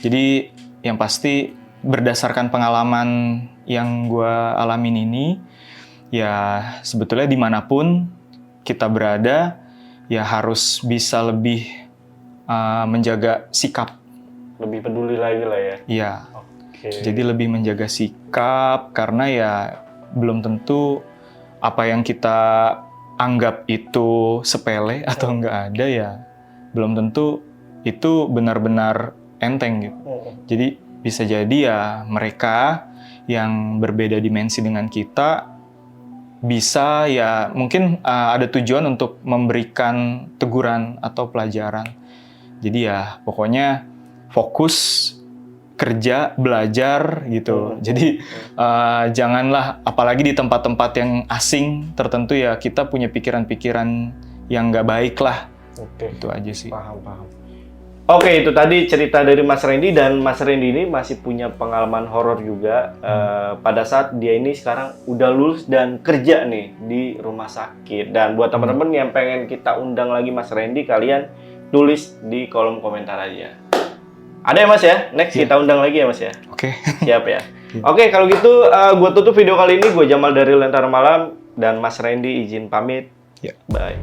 jadi yang pasti berdasarkan pengalaman yang gue alamin ini, ya sebetulnya dimanapun kita berada, ya harus bisa lebih menjaga sikap. Lebih peduli lagi lah ya? Iya. Jadi lebih menjaga sikap, karena ya belum tentu apa yang kita anggap itu sepele atau nggak ada ya, belum tentu itu benar-benar enteng gitu. Jadi bisa jadi ya mereka yang berbeda dimensi dengan kita bisa ya mungkin ada tujuan untuk memberikan teguran atau pelajaran. Jadi ya pokoknya fokus kerja, belajar gitu. Jadi janganlah, apalagi di tempat-tempat yang asing tertentu ya, kita punya pikiran-pikiran yang nggak baik lah. Itu aja sih. Paham. Oke, itu tadi cerita dari Mas Randy, dan Mas Randy ini masih punya pengalaman horor juga pada saat dia ini sekarang udah lulus dan kerja nih di rumah sakit. Dan buat teman-teman yang pengen kita undang lagi Mas Randy, kalian tulis di kolom komentar aja. Ada ya Mas ya? Next kita undang lagi ya Mas ya? Oke. Siap ya? Oke, kalau gitu gue tutup video kali ini. Gue Jamal dari Lentera Malam, dan Mas Randy izin pamit. Ya. Bye.